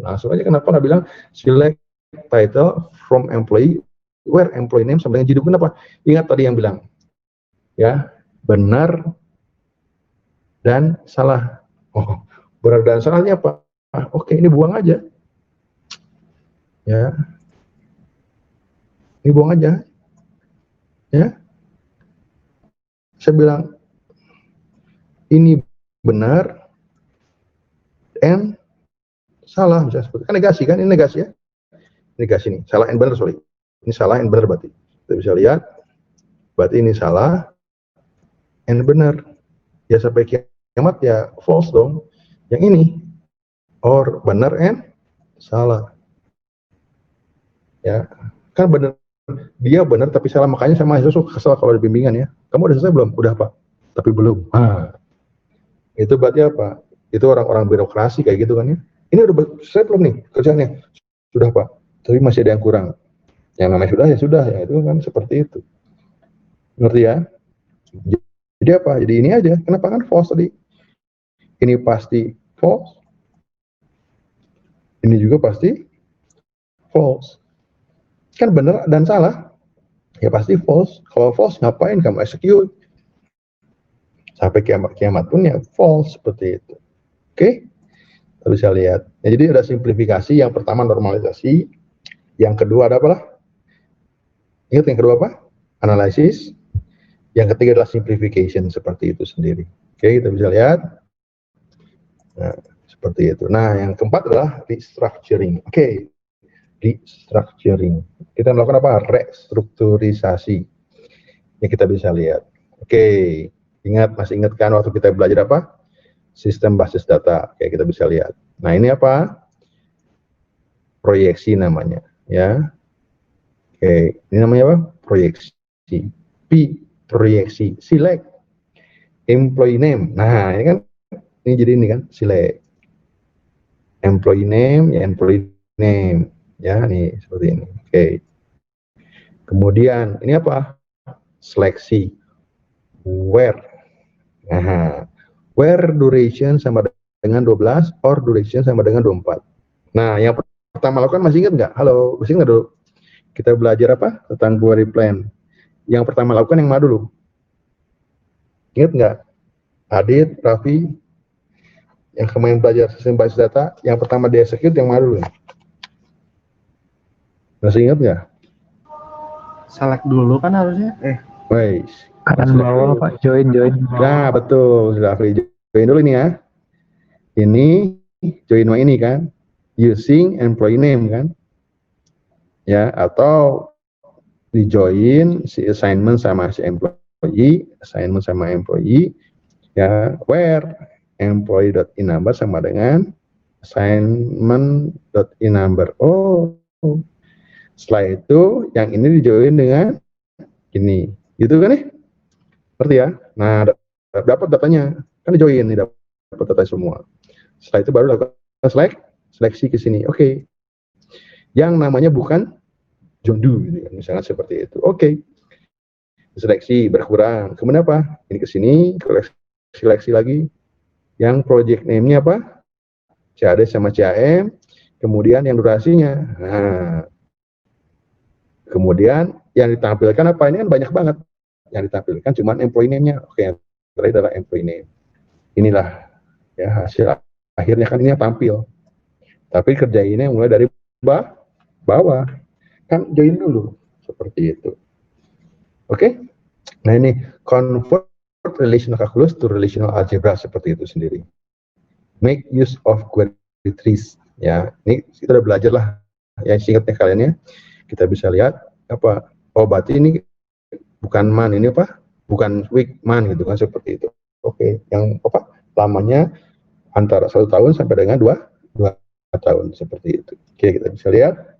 Langsung aja, kenapa nggak bilang select title from employee where employee name sama dengan Jidu? Kenapa? Ingat tadi yang bilang ya, benar dan salah. Oh, benar dan salahnya apa? Oke, ini buang aja. Ya. Ini buang aja. Ya. Saya bilang ini benar and salah, misalnya seperti kan negasi kan, ini negasi ya. Negasi nih, salah and benar, sorry. Ini salah and benar berarti. Kita bisa lihat berarti ini salah and benar. Ya sampai kiamat ya false dong. Yang ini or benar and salah. Ya, kan benar, dia benar tapi salah, makanya sama mahasiswa kesel kalau di bimbingan ya. Kamu udah selesai belum? Udah Pak, tapi belum. Itu berarti apa? Itu orang-orang birokrasi kayak gitu kan ya. Ini udah selesai belum nih kerjanya? Sudah Pak, tapi masih ada yang kurang. Yang namanya sudah ya sudah ya, itu kan seperti itu. Ngerti ya? Jadi apa? Jadi ini aja. Kenapa kan false tadi? Ini pasti false. Ini juga pasti false. Kan benar dan salah. Ya pasti false. Kalau false ngapain kamu execute? Sampai kiamat pun ya false seperti itu. Oke? Kita bisa lihat. Ya, jadi ada simplifikasi. Yang pertama normalisasi. Yang kedua ada apa? Ingat yang kedua apa? Analisis. Yang ketiga adalah simplification seperti itu sendiri. Oke, kita bisa lihat. Nah, seperti itu. Nah, yang keempat adalah restructuring. Oke, restructuring. Kita melakukan apa? Restrukturisasi. Yang kita bisa lihat. Oke, masih ingat kan waktu kita belajar apa? Sistem basis data. Oke, kita bisa lihat. Nah, ini apa? Proyeksi namanya, ya. Oke, ini namanya apa? Proyeksi. Proyeksi. Select employee name. Nah, ini kan ini kan select employee name, ya employee name, ya nih seperti ini. Oke. Kemudian ini apa? Seleksi. Where. Nah, where duration sama dengan 12 or duration sama dengan 24. Nah, yang pertama lakukan masih ingat nggak? Halo, masih ingat dulu? Kita belajar apa? Tentang query plan. Yang pertama lakukan yang mana dulu? Ingat nggak? Adit, Raffi, yang kemarin belajar sistem basis data, yang pertama di execute yang mana dulu? Masih ingat nggak? Select dulu kan harusnya. Wais. Kanan bawah Pak, join. Nah, betul. Raffi, join dulu ini ya. Ini join ini kan, using employee name kan, ya, atau di join si assignment sama si employee, ya, where employee.inNumber sama dengan assignment.inNumber. Oh, setelah itu yang ini dijoin dengan ini, gitu kan nih? Ngerti ya? Nah, dapat datanya, kan dijoin nih, dapat data semua. Setelah itu baru lakukan seleksi ke sini. Oke. Yang namanya bukan John Doe, gitu kan, misalnya seperti itu. Oke. Seleksi berkurang. Kemudian apa? Ini ke sini, seleksi lagi. Yang project name-nya apa? CAD sama CAM. Kemudian yang durasinya. Nah. Kemudian yang ditampilkan apa? Ini kan banyak banget. Yang ditampilkan cuma employee name-nya. Oke, yang terakhir adalah employee name. Inilah ya hasil akhirnya kan ini tampil. Tapi kerja ini mulai dari bawah. Kan join dulu. Seperti itu. Oke? Nah ini convert relational calculus to relational algebra seperti itu sendiri. Make use of query trees. Ya, ini kita udah belajar lah. Ya, singkatnya kalian ya. Kita bisa lihat apa? Oh, berarti ini bukan man, ini apa? Bukan week man gitu kan seperti itu. Oke, yang apa? Lamanya antara 1 tahun sampai dengan 2 tahun seperti itu. Oke, kita bisa lihat.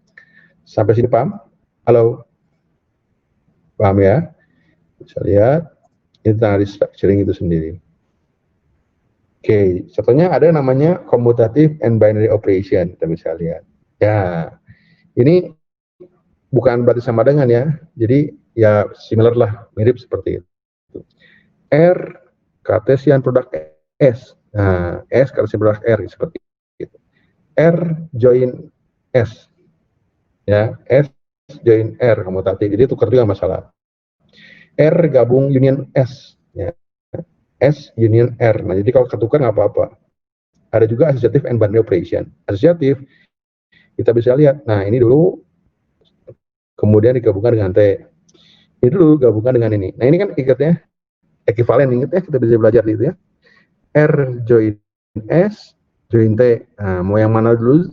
Sampai sini paham? Halo? Paham ya? Bisa lihat. Ini tentang restructuring itu sendiri. Oke, contohnya ada namanya commutative and binary operation. Kita bisa lihat. Ya, ini bukan berarti sama dengan ya. Jadi ya similar lah, mirip seperti itu. R Cartesian product S. Nah, S Cartesian product R seperti itu. R join S. Ya, S join R komutatif. Jadi tukar juga masalah. R gabung union S. Ya. S union R. Nah, jadi kalau ketukar nggak apa-apa. Ada juga associative and binary operation. Associative kita bisa lihat. Nah, ini dulu kemudian digabungkan dengan T. Ini dulu gabungkan dengan ini. Nah, ini kan ikatnya ekivalen, ingat ya, kita bisa belajar itu ya. R join S, join T. Nah, mau yang mana dulu,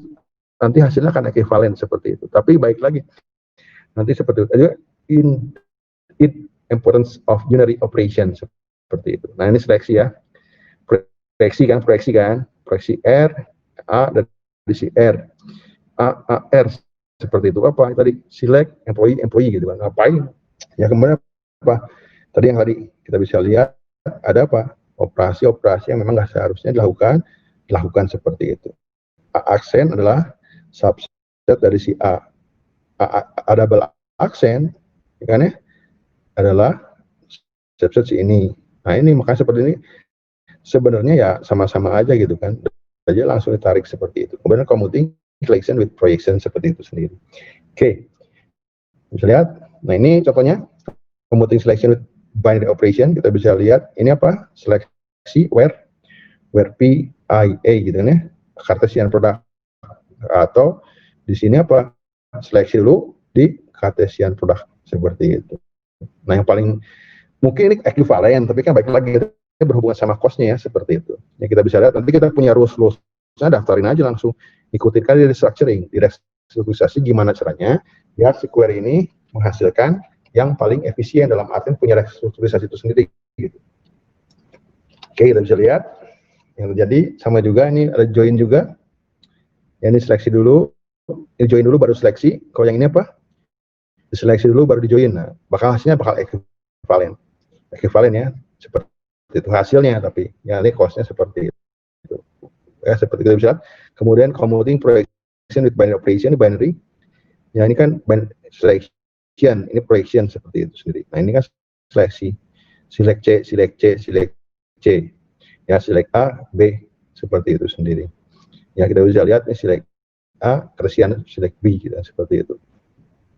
nanti hasilnya akan ekivalen seperti itu. Tapi baik lagi, nanti seperti itu. In importance of unary operation, seperti itu. Nah, ini seleksi ya. Proyeksi kan. Proyeksi R, A, dan si R. A, R, seperti itu. Apa? Tadi select employee gitu kan. Ngapain? Ya kemudian apa? Tadi yang tadi kita bisa lihat ada apa? Operasi-operasi yang memang nggak seharusnya dilakukan seperti itu. Aksen adalah subset dari si A. Double aksen, kan ya, adalah subset si ini. Nah ini makanya seperti ini. Sebenarnya ya sama-sama aja gitu kan. Aja langsung ditarik seperti itu. Kemudian commuting selection with projection seperti itu sendiri. Oke. Bisa lihat. Nah ini contohnya commuting selection with binary operation. Kita bisa lihat ini apa? Seleksi where P I A gitu kan ya. Cartesian product. Atau di sini apa? Seleksi dulu di Cartesian product seperti itu. Nah yang paling mungkin ini ekuivalen, tapi kan baik lagi itu berhubungan sama cost-nya ya seperti itu. Ya kita bisa lihat nanti kita punya rules-rulesnya, daftarin aja langsung, ikutin kali di structuring, di restrukturisasi gimana caranya ya si query ini menghasilkan yang paling efisien dalam artian punya restrukturisasi itu sendiri. Gitu. Oke kita bisa lihat yang terjadi sama juga ini ada join juga. Ya, ini seleksi dulu, ini join dulu baru seleksi. Kalau yang ini apa? Diseleksi dulu baru di join. Nah, hasilnya bakal ekuivalen ya, seperti itu hasilnya, tapi ya ini cost-nya seperti itu. Ya, seperti kita bisa lihat. Kemudian commuting projection with binary operation, binary. Ya, ini kan selection, ini projection seperti itu sendiri. Nah, ini kan seleksi. Select C, select C, select C. Ya, select A, B, seperti itu sendiri. Ya, kita bisa lihat ini select A, Cartesian, select B, gitu, seperti itu.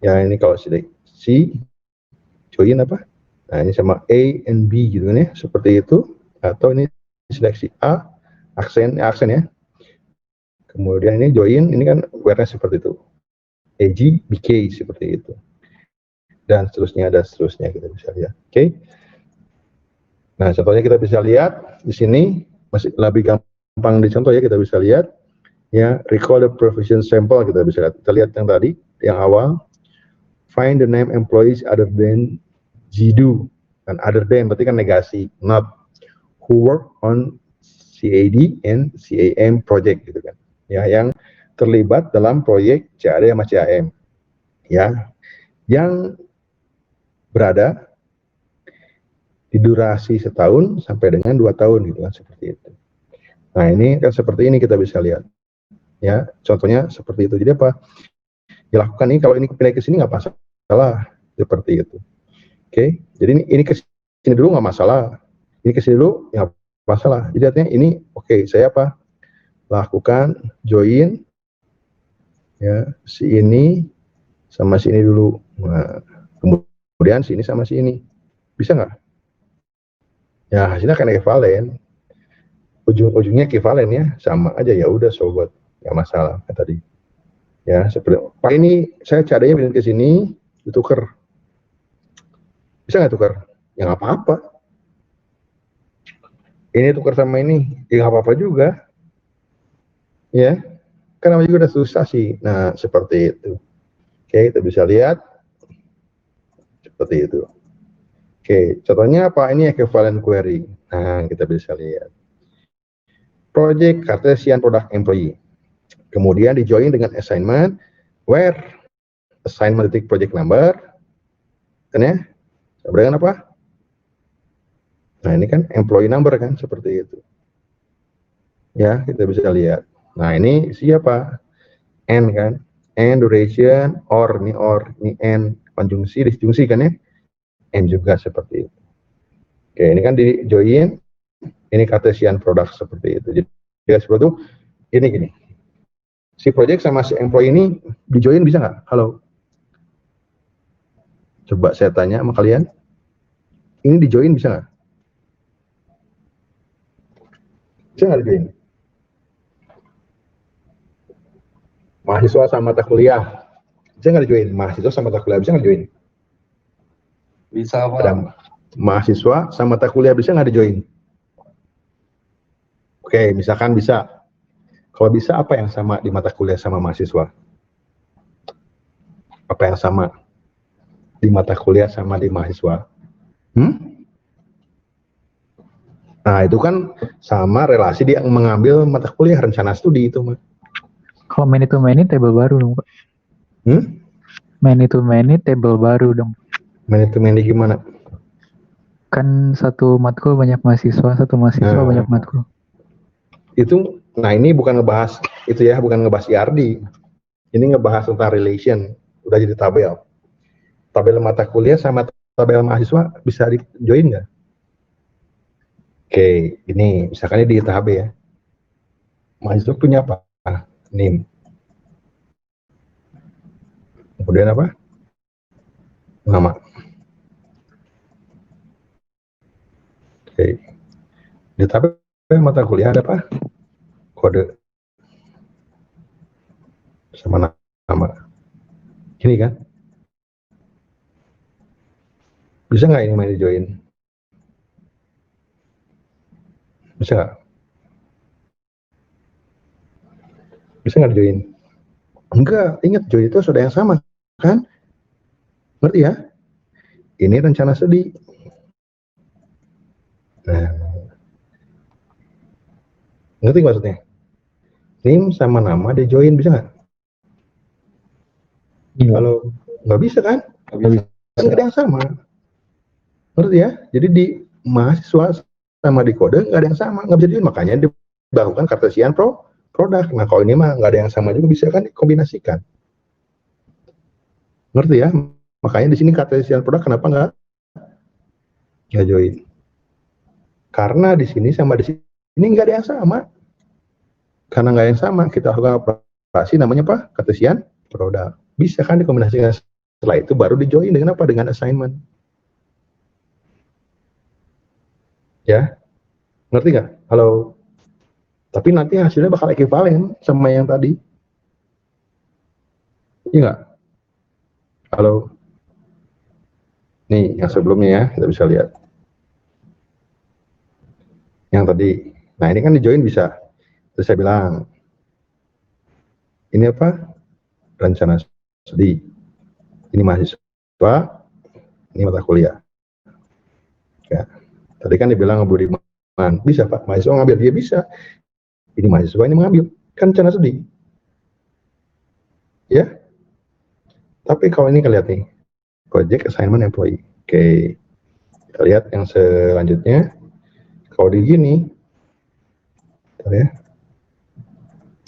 Ya, ini kalau select C, join apa? Nah, ini sama A and B gitu kan ya, seperti itu. Atau ini seleksi A, aksen ya. Kemudian ini join, ini kan where-nya seperti itu. AG, BK seperti itu. Dan seterusnya, kita bisa lihat. Oke. Nah, contohnya kita bisa lihat di sini masih lebih gampang dicontoh ya, kita bisa lihat ya, recall the provision sample kita bisa lihat. Kita lihat yang tadi, yang awal. Find the name employees other than Jidu, dan other than berarti kan negasi, not who work on CAD and CAM project gitu kan. Ya, yang terlibat dalam proyek CAD sama CAM. Ya, yang berada di durasi setahun sampai dengan 2 tahun gitu kan, seperti itu. Nah, ini kan seperti ini kita bisa lihat. Ya, contohnya seperti itu. Jadi apa? Dilakukan ini kalau ini pindah ke sini nggak masalah, seperti itu. Oke, jadi ini ke sini dulu nggak masalah, ini ke sini dulu nggak masalah. Jadi artinya ini oke, saya apa? Lakukan join ya si ini sama si ini dulu. Nah, kemudian si ini sama si ini. Bisa nggak? Ya hasilnya kan ekivalen. Ujung-ujungnya ekivalen ya, sama aja ya udah sobat, nggak masalah kayak tadi. Ya seperti Pak ini saya caranya pindah ke sini, ditukar. Bisa nggak tukar? Ya nggak apa-apa. Ini tukar sama ini, ya nggak apa-apa juga. Ya, kan namanya juga restrukturisasi. Nah, seperti itu. Oke, kita bisa lihat. Seperti itu. Oke, contohnya apa? Ini equivalent query. Nah, kita bisa lihat. Project Cartesian Product Employee. Kemudian di-join dengan assignment, where assignment titik project number. Kan ya? Sama dengan apa? Nah, ini kan employee number kan, seperti itu. Ya, kita bisa lihat. Nah, ini siapa? N kan? N duration, or, ini N konjungsi, disjungsi kan ya? N juga seperti itu. Oke, ini kan di join, ini Cartesian product seperti itu. Jadi, seperti itu, ini gini. Si project sama si employee ini di join bisa nggak? Halo? Coba saya tanya sama kalian. Ini di join bisa nggak? Bisa nggak di join? Mahasiswa sama mata kuliah bisa nggak di-join? Mahasiswa sama mata kuliah bisa nggak di-join? Bisa, Pak. Ada mahasiswa sama mata kuliah bisa nggak di-join? Oke, misalkan bisa. Kalau bisa, apa yang sama di mata kuliah sama mahasiswa? Apa yang sama di mata kuliah sama di mahasiswa? Nah, itu kan sama relasi dia mengambil mata kuliah rencana studi itu, Mas. Kalau many to many table baru dong, Pak. Many to many table baru dong. Many to many gimana? Kan satu matkul banyak mahasiswa, satu mahasiswa Nah. banyak matkul. Itu, nah ini bukan ngebahas itu ya, bukan ngebahas IRD. Ini ngebahas tentang relation, udah jadi tabel. Tabel mata kuliah sama tabel mahasiswa bisa di join nggak? Oke, ini misalkan ini di tahap ya. Mahasiswa punya apa? NIM. Kemudian apa? Nama. Oke. Di tabel mata kuliah ada apa? Kode. Sama nama. Ini kan? Bisa nggak ini main di join? Bisa nggak? Bisa nggak di join? Enggak, ingat join itu sudah yang sama, kan? Ngerti ya? Ini rencana studi. Nah, ngerti maksudnya? NIM sama nama di join bisa nggak? Iya. Kalau nggak bisa kan? Nggak bisa. Kan nggak ada yang sama. Ngerti ya? Jadi di mahasiswa sama di kode nggak ada yang sama, nggak bisa join. Makanya dilakukan Cartesian produk. Nah kalau ini mah nggak ada yang sama juga, bisa kan dikombinasikan. Ngerti ya? Makanya di sini Cartesian produk kenapa nggak join? Karena di sini sama di sini nggak ada yang sama. Karena nggak ada yang sama, kita lakukan operasi namanya apa? Cartesian produk. Bisa kan dikombinasikan. Setelah itu baru di join dengan apa? Dengan assignment. Ya, ngerti nggak? Halo. Tapi nanti hasilnya bakal ekivalen sama yang tadi. Iya nggak? Halo. Nih, yang sebelumnya ya, kita bisa lihat. Yang tadi. Nah, ini kan di join bisa. Terus saya bilang, ini apa? Rencana studi. Ini mahasiswa, ini mata kuliah. Ya. Tadi kan dibilang Budiman, bisa Pak, mahasiswa ngambil, dia bisa. Ini mahasiswa ini mengambil, kan rencana studi. Ya. Tapi kalau ini kita lihat nih, project assignment employee. Oke, kita lihat yang selanjutnya. Kalau di gini, ya.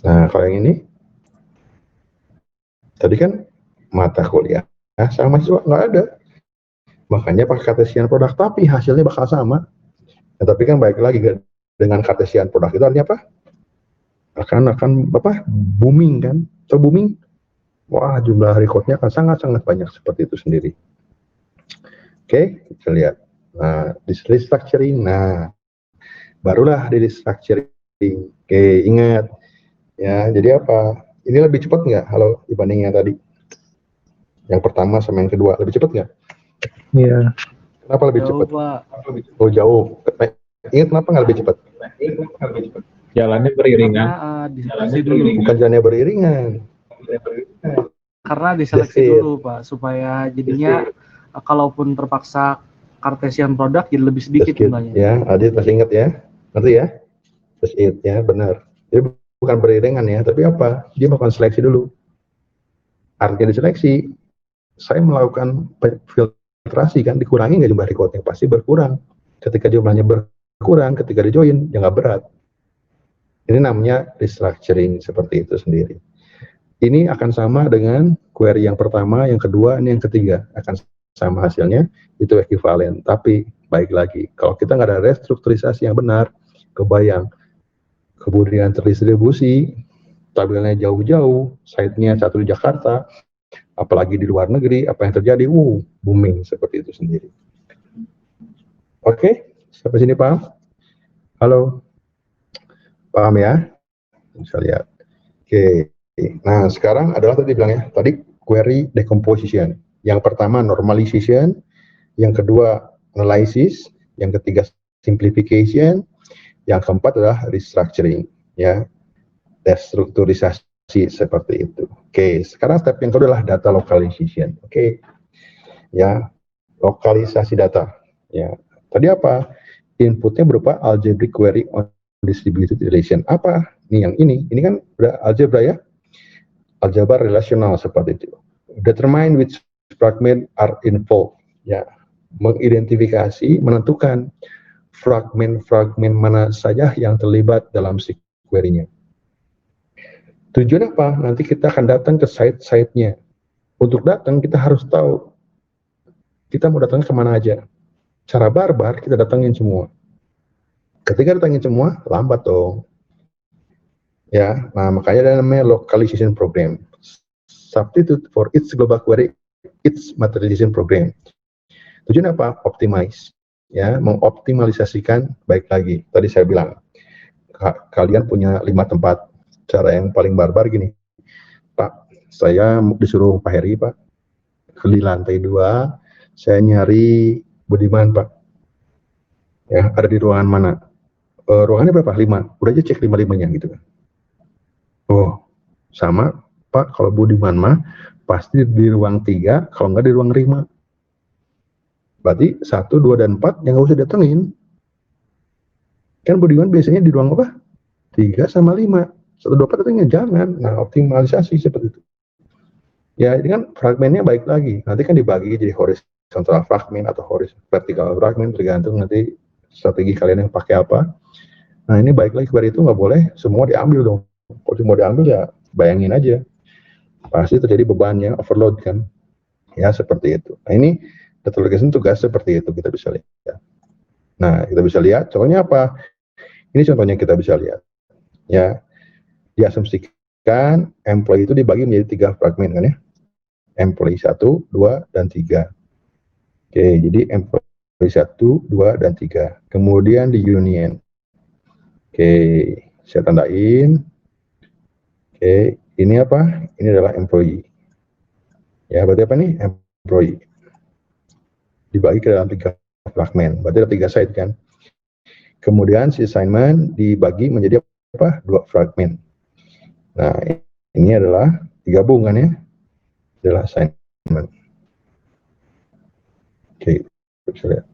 Nah, kalau yang ini, tadi kan mata kuliah, nah, sama mahasiswa nggak ada. Makanya pakai Cartesian produk, tapi hasilnya bakal sama. Nah, tapi kan baik lagi dengan Cartesian produk itu artinya apa? Akan apa? Booming kan? So booming, wah jumlah recordnya akan sangat-sangat banyak seperti itu sendiri. Oke, kita lihat. Nah, di restructuring, nah barulah di restructuring. Oke, ingat ya. Jadi apa? Ini lebih cepat nggak? Halo, dibanding yang tadi? Yang pertama sama yang kedua lebih cepat nggak? Iya. Kenapa lebih Jauh, cepat? Pak. Oh jauh. Ingat kenapa nggak lebih cepat? Jalannya beriringan. Karena diseleksi dulu. Bukan jalannya beriringan. Karena diseleksi That's it. dulu, Pak, supaya jadinya kalaupun terpaksa Cartesian produk jadi lebih sedikit That's it. jumlahnya. Ya, Adit masih ingat ya? Ngerti ya? That's it ya, benar. Jadi bukan beriringan ya, tapi apa? Dia melakukan seleksi dulu. Artinya diseleksi, saya melakukan filtrasi kan, dikurangi nggak jumlah recordnya? Pasti berkurang. Ketika jumlahnya berkurang, ketika di join, ya nggak berat. Ini namanya restructuring, seperti itu sendiri. Ini akan sama dengan query yang pertama, yang kedua, ini yang ketiga. Akan sama hasilnya, itu ekivalen. Tapi, baik lagi, kalau kita nggak ada restrukturisasi yang benar, kebayang, kemudian terdistribusi, tabelnya jauh-jauh, site-nya satu di Jakarta, apalagi di luar negeri, apa yang terjadi? Booming, seperti itu sendiri. Oke, sampai sini paham? Halo? Paham ya? Bisa lihat. Oke. Nah, sekarang adalah tadi bilang ya, tadi query decomposition. Yang pertama normalization, yang kedua analysis, yang ketiga simplification, yang keempat adalah restructuring, ya. Destrukturisasi seperti itu. Oke, sekarang step yang kedua adalah data localization. Oke. Ya, lokalisasi data. Ya. Tadi apa? Inputnya berupa algebraic query on distributed relation. Apa? Ini yang ini kan udah algebra ya. Aljabar relasional seperti itu. Determine which fragment are involved. Ya. mengidentifikasi, menentukan fragmen-fragmen mana saja yang terlibat dalam si query-nya. Tujuan apa? Nanti kita akan datang ke site-site-nya. Untuk datang kita harus tahu kita mau datang kemana aja. Cara barbar kita datangin semua. Ketika datangin semua, lambat dong. Ya, nah makanya ada namanya localization program. Substitute for its global query, its materialization program. Tujuan apa? Optimize. Ya, mengoptimalisasikan. Baik lagi, tadi saya bilang, kalian punya 5 tempat. Cara yang paling barbar gini, Pak, saya disuruh Pak Heri, Pak, di lantai 2, saya nyari Budiman, Pak. Ya, ada di ruangan mana? Ruangannya berapa? 5. Udah aja cek 5-5-nya gitu kan. Oh, sama Pak, kalau Budiman mah pasti di ruang 3, kalau nggak di ruang 5. Berarti 1, 2, dan 4 yang nggak usah datengin. Kan Budiman biasanya di ruang apa? 3 sama 5. 1, 2, 4 datengin, jangan. Nah, optimalisasi seperti itu. Ya, ini kan fragmennya baik lagi. Nanti kan dibagi jadi horizontal fragment atau vertical fragment, tergantung nanti strategi kalian yang pakai apa. Nah, ini baik lagi, query itu nggak boleh semua diambil dong. Kalau semua diambil ya bayangin aja. Pasti terjadi bebannya, overload kan. Ya, seperti itu. Nah, ini data localization tugas seperti itu kita bisa lihat. Nah, kita bisa lihat, contohnya apa? Ini contohnya kita bisa lihat. Ya, diasumsikan employee itu dibagi menjadi 3 fragmen kan ya. Employee 1, 2, dan 3. Oke, jadi employee 1, 2, dan 3. Kemudian di union. Oke, saya tandain. Oke, ini apa? Ini adalah employee. Ya, berarti apa nih? Employee. Dibagi ke dalam 3 fragmen. Berarti ada 3 site kan. Kemudian si assignment dibagi menjadi apa? 2 fragmen. Nah, ini adalah digabungan ya. Adalah assignment. Oke, bisa lihat.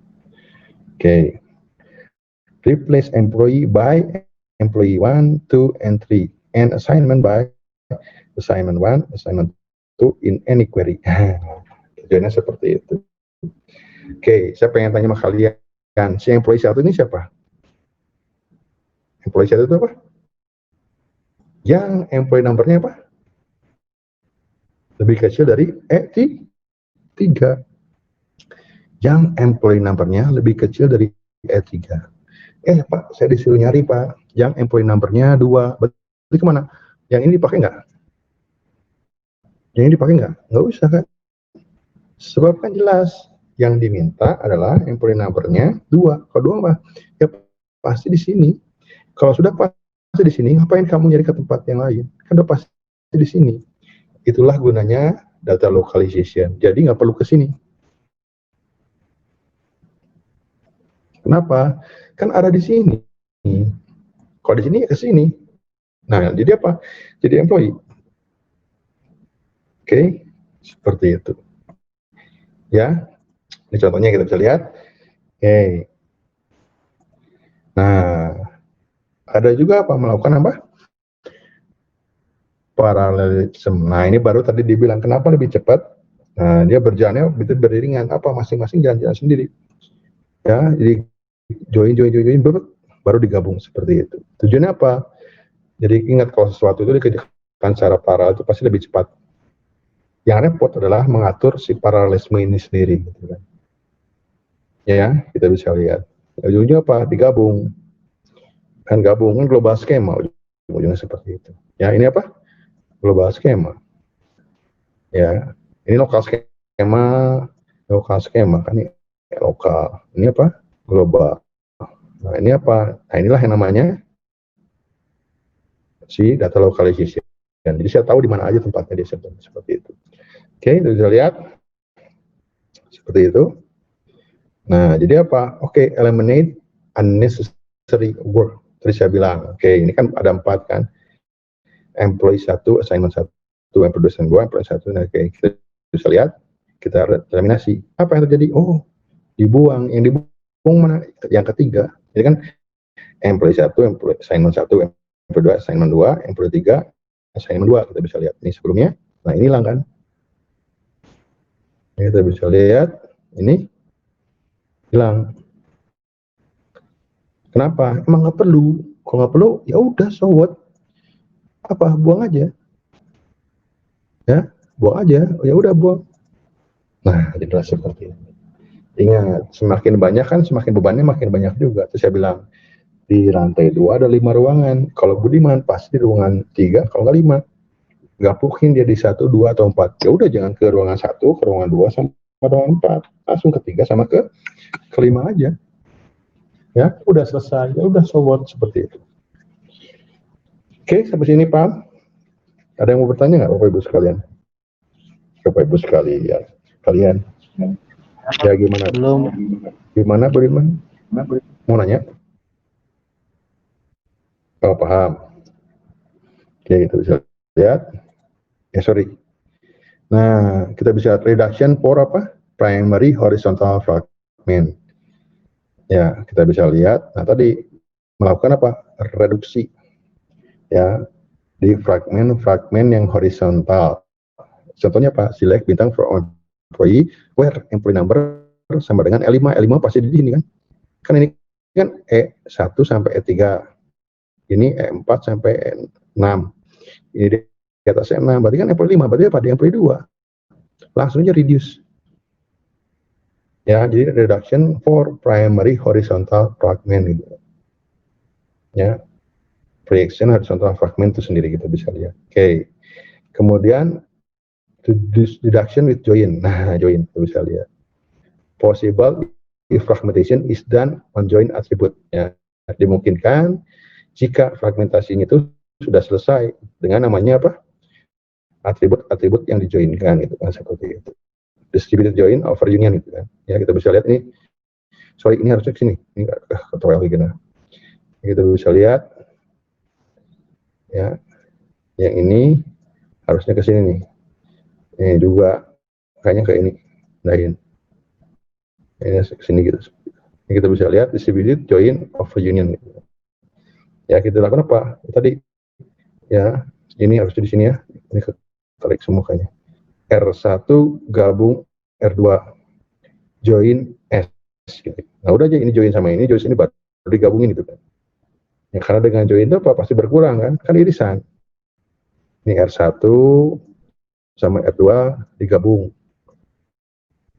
Oke. Replace employee by employee 1, 2, and 3. And assignment by assignment 1, assignment 2 in any query. Tujuannya seperti itu. Oke, saya pengen tanya sama kalian. Si employee 1 ini siapa? Employee 1 itu apa? Yang employee number-nya apa? Lebih kecil dari E3. Yang employee number-nya lebih kecil dari E3. Pak, saya disuruh nyari, Pak. Yang employee number-nya 2. Berarti kemana? Yang ini dipakai nggak? Yang ini dipakai nggak? Nggak usah, kan? Sebab kan jelas. Yang diminta adalah employee number-nya 2. Kalau 2 apa? Ya pasti di sini. Kalau sudah pasti di sini, ngapain kamu nyari ke tempat yang lain? Kan udah pasti di sini. Itulah gunanya data localization. Jadi nggak perlu ke sini. Kenapa? Kan ada di sini. Kalau di sini ya ke sini. Nah, jadi apa? Jadi employee. Oke, seperti itu. Ya, ini contohnya kita bisa lihat. Oke. Nah, ada juga apa? Melakukan apa? Parallelism. Nah, ini baru tadi dibilang kenapa lebih cepat. Nah, dia berjalannya beriringan. Apa? Masing-masing jalan-jalan sendiri. Ya, jadi join, baru digabung seperti itu. Tujuannya apa? Jadi ingat kalau sesuatu itu dikerjakan secara paralel itu pasti lebih cepat. Yang repot adalah mengatur si paralelisme ini sendiri. Gitu kan. Ya, kita bisa lihat. Ujungnya apa? Digabung. Kan gabung, kan global skema. Ujungnya seperti itu. Ya, ini apa? Global skema. Ya, ini lokal skema kan ini lokal. Ini apa? Global. Nah, ini apa? Nah, inilah yang namanya si data localization. Jadi saya tahu di mana aja tempatnya dia seperti itu. Oke, bisa lihat seperti itu. Nah, jadi apa? Oke, eliminate unnecessary work. Tadi saya bilang, oke, ini kan ada 4 kan. Employee 1, assignment 1, employee 2, employee 1. Nah, oke, kita bisa lihat, kita eliminasi. Apa yang terjadi? Oh, dibuang. Yang dibuang mana? Yang ketiga. Jadi kan employee 1, employee assignment 1, employee 2, assignment 2, employee 3, assignment 2. Kita bisa lihat ini sebelumnya. Nah, ini hilang kan. Kita bisa lihat ini hilang. Kenapa? Emang nggak perlu. Kalau nggak perlu, ya udah, so what? Apa? Buang aja. Ya, buang aja. Ya udah, buang. Nah, jelas seperti itu. Ingat, semakin banyak kan, semakin bebannya makin banyak juga. Terus saya bilang, di lantai 2 ada 5 ruangan. Kalau Budiman pasti di ruangan 3, kalau nggak 5. Gapukin dia di 1, 2, atau 4. Ya udah, jangan ke ruangan 1, ke ruangan 2, sama ruangan 4. Langsung ke 3 sama ke 5 aja. Ya, udah selesai. Ya udah, so what? Seperti itu. Oke, sampai sini paham? Ada yang mau bertanya nggak, Bapak Ibu sekalian? Bapak Ibu sekalian, kalian? Ya gimana? Belum. Gimana, Budiman? Mau nanya? Oh, paham. Oke, kita bisa lihat. Sorry. Nah, kita bisa lihat reduction for apa? Primary horizontal fragment. Ya, kita bisa lihat. Nah, tadi melakukan apa? Reduksi. Ya, di fragmen yang horizontal. Contohnya apa? Select bintang for employee, where employee number sama dengan E5. E5 pasti di sini kan? Kan ini kan E1 sampai E3. Ini E4 sampai E6. Ini di atas E6. Berarti kan employee 5. Berarti apa? Di employee 2. Langsung aja reduce. Ya, jadi reduction for primary horizontal fragment gitu. Ya, projection horizontal fragment itu sendiri kita bisa lihat. Oke. Kemudian deduction with join. Nah, join kita bisa lihat. Possible if fragmentation is done on join attribute. Ya, dimungkinkan jika fragmentasinya itu sudah selesai dengan namanya apa? Atribut-atribut yang dijoinkan gitu kan, seperti itu. Distributed join over union gitu kan. Ya, kita bisa lihat ini. Sorry, ini harusnya ke sini. Ini ketual gitu. Kita bisa lihat ya. Yang ini harusnya ke sini nih. Ini juga kayaknya ke ini. Nah, ini ke sini gitu. Ini kita bisa lihat distributed join over union gitu. Ya, kita lakukan apa? Tadi ya, ini harusnya di sini ya. Ini ketarik semua kayaknya. R1 gabung R2 join S gitu. Nah, udah aja ini join sama ini, join sini baru digabungin gitu kan. Ya, karena dengan join itu apa? Pasti berkurang kan? Kan irisan. Ini R1 sama R2 digabung.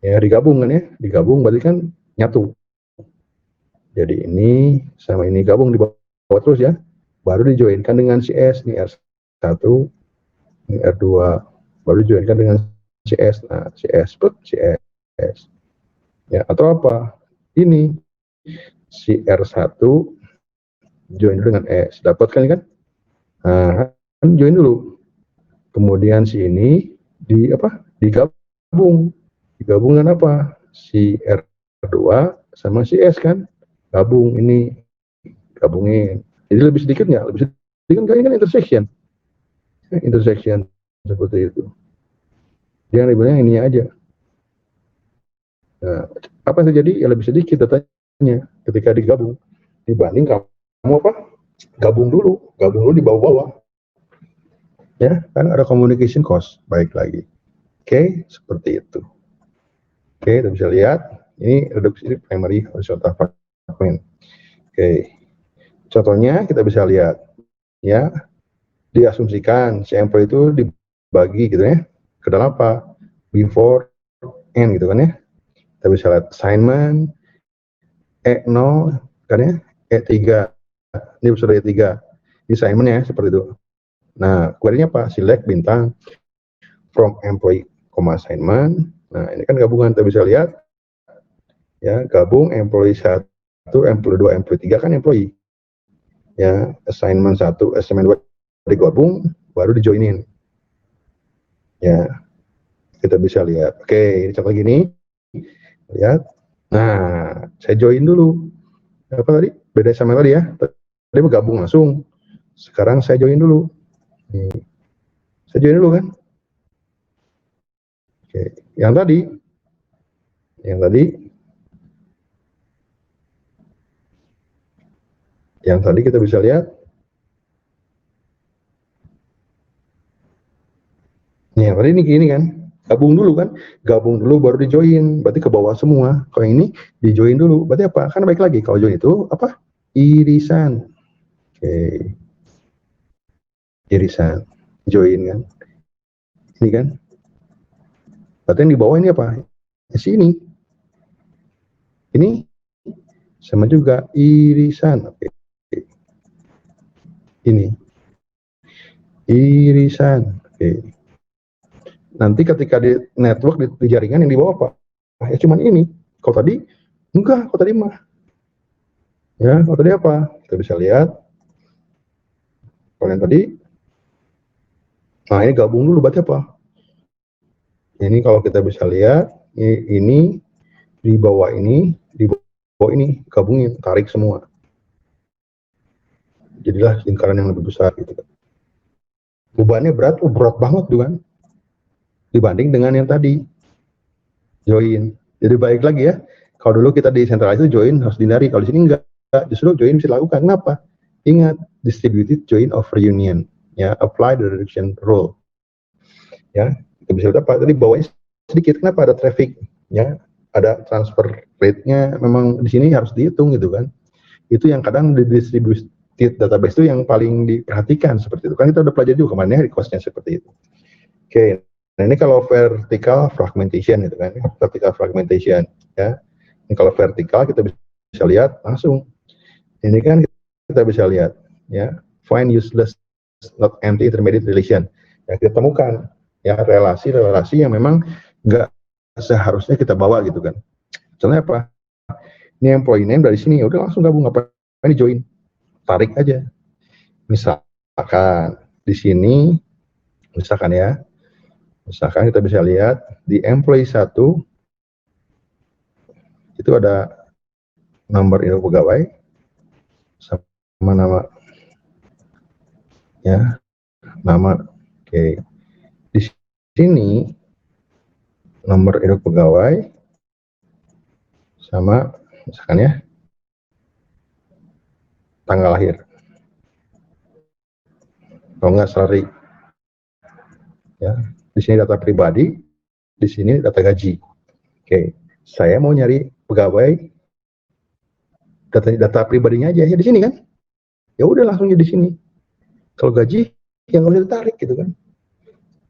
Ya, digabung kan ya? Digabung berarti kan nyatu. Jadi ini sama ini gabung di bawah terus ya. Baru dijoinkan dengan si S. Ini R1, ini R2. Baru dijoinkan dengan si S. Nah, si S plus si S. Ya, atau apa? Ini si R1 join dulu dengan S. Dapat kan? Nah, kan join dulu. Kemudian si ini di apa? Digabung. Digabung dengan apa? Si R2 sama si S kan? Gabung ini. Gabungin. Jadi lebih sedikit nggak? Lebih sedikit nggak? Ini kan intersection. Intersection seperti itu. Jangan dibilang ini aja. Nah, apa yang terjadi? Ya lebih sedikit datanya ketika digabung dibanding kamu apa? Gabung dulu di bawah-bawah. Ya, kan ada communication cost. Baik lagi. Oke, seperti itu. Oke, kita bisa lihat ini reduksi primary horizontal fragment. Oke. Contohnya kita bisa lihat ya, diasumsikan si employee itu dibagi gitu ya ke dalam apa? Before and gitu kan ya. Kita bisa lihat assignment E0 kan ya, E3. Ini sudah E3. Ini assignment ya seperti itu. Nah, query-nya apa? Select bintang from employee, assignment. Nah, ini kan gabungan kita bisa lihat ya, gabung employee 1, employee 2, employee 3 kan employee. Ya, assignment 1, assignment 2 digabung baru dijoinin. Ya. Kita bisa lihat. Oke, ini contoh gini. Lihat. Nah, saya join dulu. Apa tadi? Beda sama tadi ya. Tadi bergabung langsung. Sekarang saya join dulu. Nih. Saya join dulu kan. Oke, yang tadi kita bisa lihat. Nih, yang tadi ini gini kan. gabung dulu kan, gabung dulu baru di join, berarti ke bawah semua. Kalau yang ini di join dulu, berarti apa? Kan baik lagi, kalau join itu apa? Irisan. Oke, irisan, join kan, ini kan, berarti yang di bawah ini apa? Sini, ini sama juga irisan. Oke, ini irisan. Oke. Nanti ketika di network di jaringan yang di bawah apa? Ya cuman ini. Kalau tadi enggak, kalau tadi mah. Ya, kalau tadi apa? Kita bisa lihat. Kalau yang tadi, nah ini gabung dulu berarti apa? Ini kalau kita bisa lihat, ini di bawah ini gabungin, tarik semua. Jadilah lingkaran yang lebih besar gitu kan. Bebannya berat banget tuh kan. Dibanding dengan yang tadi join. Jadi baik lagi ya. Kalau dulu kita di centralized itu join harus dihindari. Kalau di sini enggak. Justru join bisa dilakukan. Kenapa? Ingat distributed join over union. Ya, apply the reduction rule. Ya, kita bisa lihat apa? Tadi bawahnya sedikit. Kenapa? Ada traffic. Ya, ada transfer rate-nya. Memang di sini harus dihitung gitu kan. Itu yang kadang di distributed database itu yang paling diperhatikan seperti itu. Kan kita udah pelajari juga kemarin ya request-nya seperti itu. Oke. Nah ini kalau vertical fragmentation gitu kan, vertical fragmentation ya. Ini kalau vertical kita bisa lihat langsung. Ini kan kita bisa lihat ya, find useless not empty intermediate relation. Ya kita temukan ya relasi-relasi yang memang nggak seharusnya kita bawa gitu kan. Contohnya apa? Ini employee name dari sini, udah langsung gabung, apa ini join, tarik aja. Misalkan di sini, misalkan ya. Misalkan kita bisa lihat di employee 1 itu ada nomor induk pegawai sama nama ya, nama. Oke. Di sini nomor induk pegawai sama misalkan ya tanggal lahir. Kalau nggak salary. Ya. Di sini data pribadi, di sini data gaji. Oke, saya mau nyari pegawai, data pribadinya aja ya di sini kan. Ya udah langsung di sini. Kalau gaji yang harus ditarik gitu kan.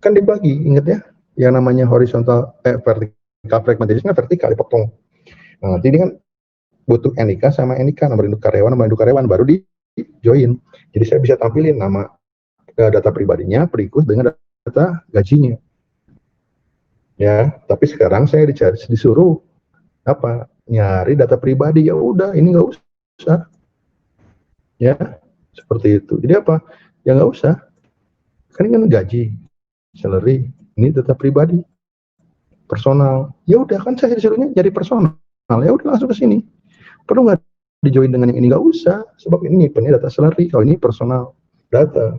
Kan dibagi, ingat ya, yang namanya horizontal vertical fragmentation kan vertikal dipotong. Nah, nanti ini kan butuh NIK sama NIK, nomor induk karyawan baru di join. Jadi saya bisa tampilin nama data pribadinya, perikus dengan data gajinya. Ya, tapi sekarang saya disuruh apa? Nyari data pribadi. Ya udah, ini nggak usah. Ya, seperti itu. Jadi apa? Ya nggak usah. Kan ini kan gaji, salary, ini data pribadi, personal. Ya udah, kan saya disuruhnya jadi personal. Ya udah langsung ke sini. Perlu nggak dijoin dengan yang ini? Nggak usah, sebab ini data salary, kalau ini personal data.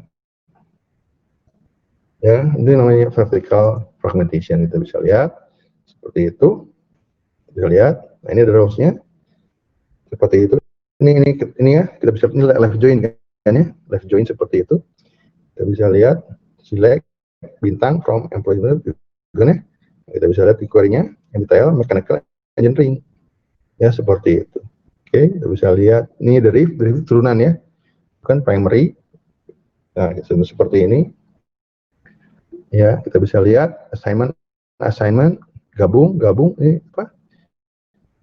Ya, ini namanya vertical fragmentation. Kita bisa lihat seperti itu. Bisa lihat. Nah, ini ada rows-nya. Seperti itu. Ini ya, kita bisa ini left join kan ya. Left join seperti itu. Kita bisa lihat select bintang from employee kan ya. Kita bisa lihat di query-nya yang detail mechanical engineering. Ya, seperti itu. Oke, kita bisa lihat ini dari turunan ya. Bukan primary. Nah, seperti ini. Ya, kita bisa lihat assignment, gabung, ini apa?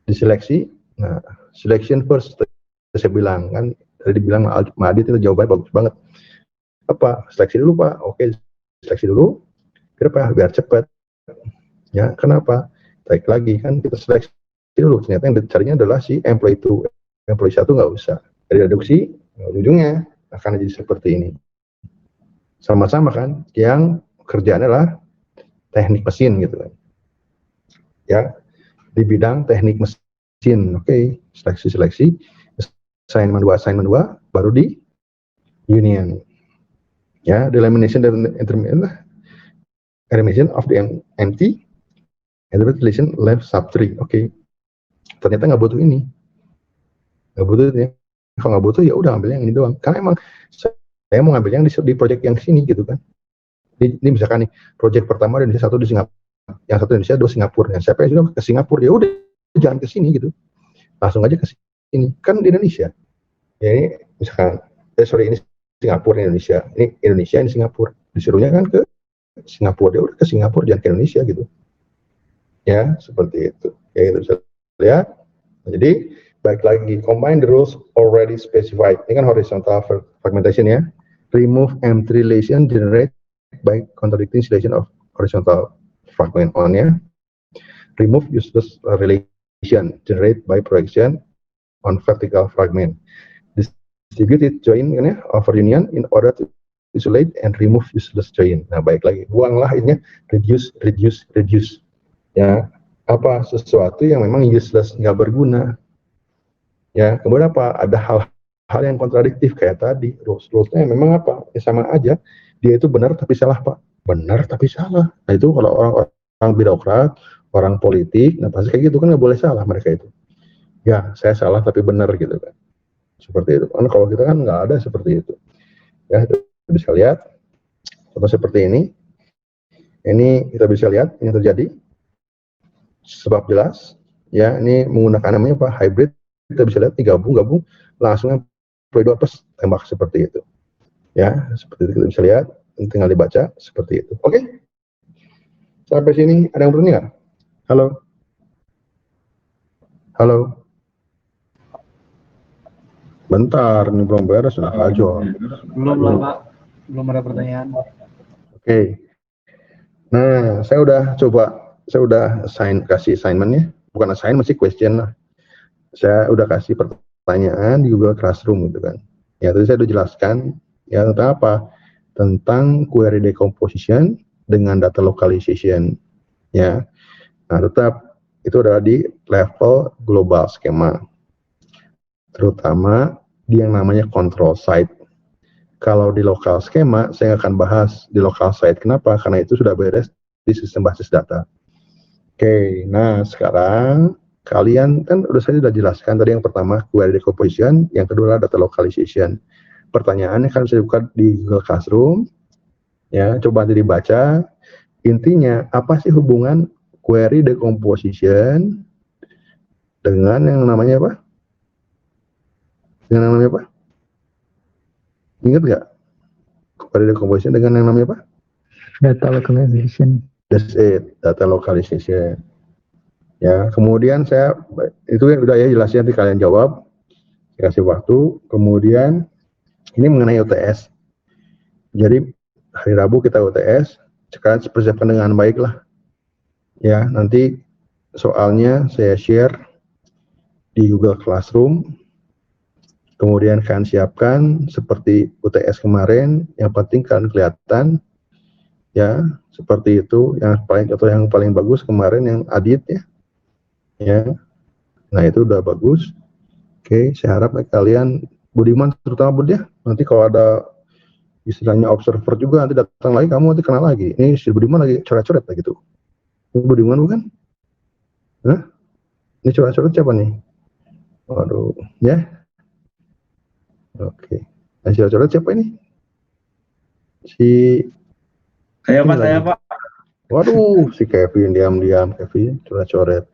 Diseleksi. Nah, selection first, saya bilang kan, tadi dibilang Adit itu jawabannya bagus banget. Apa? Seleksi dulu Pak. Oke, seleksi dulu. Kenapa? Biar cepat. Ya, kenapa? Tarik lagi kan kita seleksi dulu. Ternyata yang dicarinya adalah si employee 2, employee 1 nggak usah. Dari reduksi, ujungnya akan jadi seperti ini. Sama-sama kan, yang kerjaan adalah teknik mesin gitu kan. Ya, di bidang teknik mesin. Oke, seleksi, assignment 2 baru di union. Ya, the elimination dan elimination of the empty and relation left sub 3. Oke. Ternyata nggak butuh ini. Nggak butuh ini. Kalau nggak butuh ya udah ambil yang ini doang. Karena emang saya mau ngambil yang di project yang sini gitu kan. Ini misalkan nih, project pertama dan 1 di Singapura yang satu Indonesia, dua Singapura. Yang siapa yang sudah ke Singapura, ya udah jangan ke sini gitu, langsung aja ke sini, kan di Indonesia. Ya ini misalkan, ini Singapura, Indonesia, ini Singapura, disuruhnya kan ke Singapura, dia udah ke Singapura, jangan ke Indonesia gitu. Ya, seperti itu. Ya, itu bisa lihat. Jadi, baik lagi, combine the rules already specified. Ini kan horizontal fragmentation ya. Remove empty relation generate by contradicting relation of horizontal fragment on ya. Remove useless relation generate by projection on vertical fragment. Distributed join kan ya, over union in order to isolate and remove useless join. Nah, baik lagi, buanglah ini reduce. Ya, apa sesuatu yang memang useless, nggak berguna. Ya, kemudian apa? Ada hal yang kontradiktif kayak tadi. Rules-nya memang apa? Ya sama aja. Dia itu benar tapi salah, Pak. Benar tapi salah. Nah, itu kalau orang birokrat, orang politik, nah pasti kayak gitu kan nggak boleh salah mereka itu. Ya, saya salah tapi benar gitu kan. Seperti itu. Karena kalau kita kan nggak ada seperti itu. Ya, itu bisa lihat. Contoh seperti ini. Ini kita bisa lihat ini terjadi. Sebab jelas. Ya, ini menggunakan namanya apa? Hybrid. Kita bisa lihat digabung langsung dua plus tembak seperti itu. Ya, seperti itu kita bisa lihat. Tinggal dibaca seperti itu. Oke. Sampai sini ada yang bertanya nggak? Halo. Bentar, ini belum beres sudah aja. Belum lah Pak, belum ada pertanyaan. Oke. Nah, saya udah kasih assignment-nya, bukan assignment sih, question lah. Saya udah kasih pertanyaan di Google Classroom gitu kan. Ya, tadi saya udah jelaskan ya tentang apa? Tentang query decomposition dengan data localization. Ya. Nah, tetap itu adalah di level global schema. Terutama di yang namanya control site. Kalau di local schema, saya akan bahas di local site. Kenapa? Karena itu sudah beres di sistem basis data. Oke, nah sekarang kalian kan saya sudah jelaskan tadi yang pertama query decomposition, yang kedua adalah data localization. Pertanyaannya kan saya buka di Google Classroom. Ya, coba nanti dibaca. Intinya apa sih hubungan query decomposition dengan yang namanya apa? Dengan yang namanya apa? Ingat nggak? Query decomposition dengan yang namanya apa? Data localization. That's it, data localization. Ya, kemudian itu udah ya jelasnya nanti kalian jawab. Saya kasih waktu. Kemudian ini mengenai UTS. Jadi hari Rabu kita UTS. Sekarang persiapkan dengan baik lah. Ya, nanti soalnya saya share di Google Classroom. Kemudian kalian siapkan seperti UTS kemarin. Yang penting kalian kelihatan. Ya, seperti itu. Yang paling bagus kemarin yang Adit ya. Ya, nah itu udah bagus. Oke, saya harap kalian Budiman terutama Bud ya. Nanti kalau ada istilahnya observer juga nanti datang lagi, kamu nanti kenal lagi. Ini si Budiman lagi coret-coret lah gitu. Ini Budiman bukan? Hah? Ini coret-coret siapa nih? Waduh, ya. Oke. Nah, si coret siapa ini? Saya Pak. Waduh, si Kevin diam-diam, Kevin coret-coret.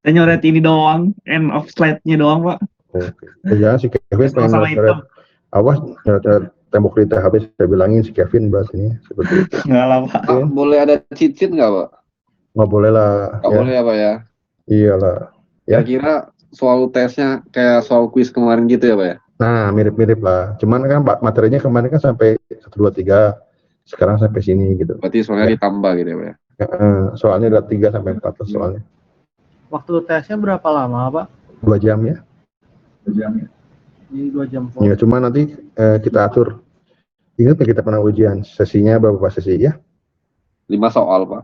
Saya nyoret ini doang, end of slide-nya doang, Pak. Oke. Jangan si Kevin pengen coret. Awas coret tembok di THB, saya bilangin si Kevin bahas ini seperti itu. Nggak lah, Pak. Boleh ada cheat sheet nggak, Pak? Nggak boleh lah. Nggak boleh ya, Pak ya? Iyalah. Ya. Kira soal tesnya kayak soal kuis kemarin gitu ya, Pak ya? Nah, mirip-mirip lah. Cuman kan materinya kemarin kan sampai 1, 2, 3. Sekarang sampai sini gitu. Berarti soalnya ditambah gitu ya, Pak ya? Soalnya ada 3 sampai 4 soalnya. Waktu tesnya berapa lama Pak? 2 jam ya. Jadi 2 jam. Ya, cuma nanti kita atur. Ingat nggak kita pernah ujian sesinya berapa sesi ya? 5 soal, Pak.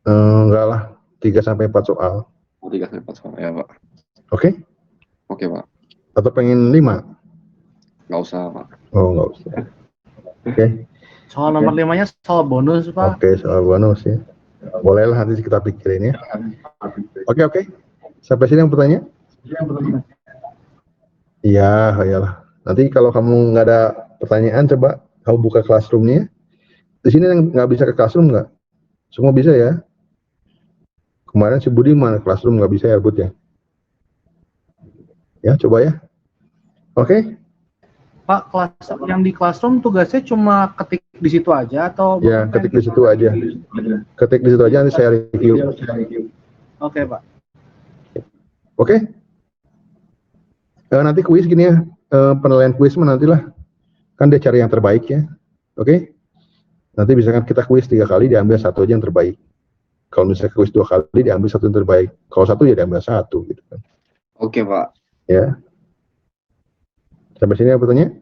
Enggak lah, 3 sampai 4 soal. 3 sampai 4 soal ya, Pak. Oke? Oke, Pak. Atau pengen 5? Nggak usah, Pak. Oh, nggak usah. Oke. Soal nomor 5-nya soal bonus Pak. Oke, soal bonus ya. Boleh lah nanti kita pikirin ya. Oke. Sampai sini yang bertanya? Iya, iyalah. Nanti kalau kamu nggak ada pertanyaan, coba kamu buka classroom-nya. Di sini yang nggak bisa ke classroom nggak? Semua bisa ya? Kemarin si Budi mana Classroom nggak bisa ya, Bud ya? Ya, coba ya. Oke. Pak, kelas yang di Classroom tugasnya cuma ketik di situ aja atau Ya, ketik di situ aja. Ketik di situ aja, nanti saya review. Oke, Pak. Oke. Nanti kuis gini ya, penilaian kuis mah nantilah. Kan dia cari yang terbaik ya. Oke. Nanti misalkan kita kuis 3 kali, diambil 1 aja yang terbaik. Kalau misalnya kuis 2 kali, diambil 1 yang terbaik. Kalau 1 ya diambil 1 gitu kan. Oke, Pak. Ya. Sampai sini apa tanya?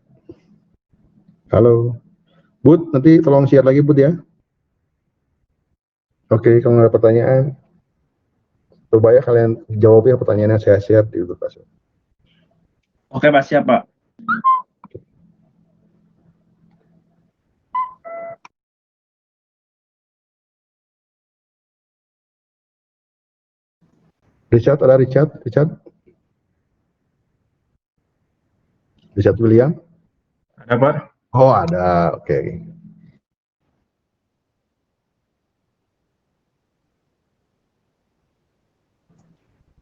Halo. Bud, nanti tolong share lagi Bud ya. Oke, kalau nggak ada pertanyaan, coba ya kalian jawab ya pertanyaannya, saya share di YouTube. Oke, Pak, siap, Pak. Richard, ada Richard? Richard William? Ada Pak? Oh, ada. Oke.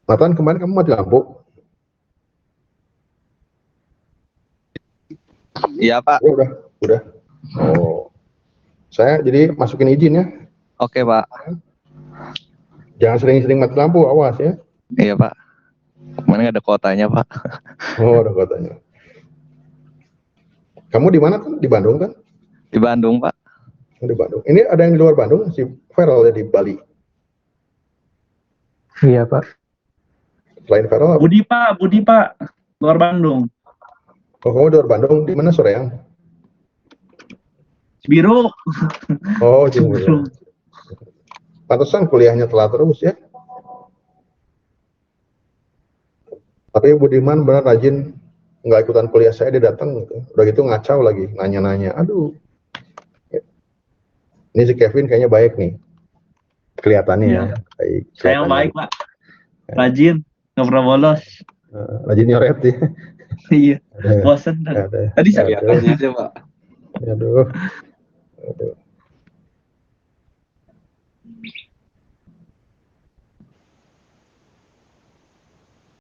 Nathan, kemarin kamu mati lampu? Iya Pak. Oh, udah. Oh, saya jadi masukin izin ya. Oke Pak. Jangan sering-sering mati lampu, awas ya. Iya Pak. Kemarin ada kuotanya Pak. Oh, ada katanya. Kamu di mana kan? Di Bandung kan? Di Bandung Pak. Oh, di Bandung. Ini ada yang di luar Bandung, si Feral ya di Bali. Iya Pak. Selain Feral, Budi, Pak. Luar Bandung. oh, kamu di luar Bandung, di mana Soreang? Biru. Oh, Cirebon. Pantesan kuliahnya telat terus ya. Tapi Budiman benar rajin, nggak ikutan kuliah saya, dia datang gitu. Udah gitu ngacau lagi, nanya-nanya. Aduh. Ini si Kevin kayaknya baik nih. Kelihatannya Iya. ya. Baik. Saya Kelihatannya. baik, Pak. Rajin. Nggak pernah bolos. Rajin nyoret ya. Iya. Bosen. Tadi saya Kelihatannya aja, Pak. Aduh.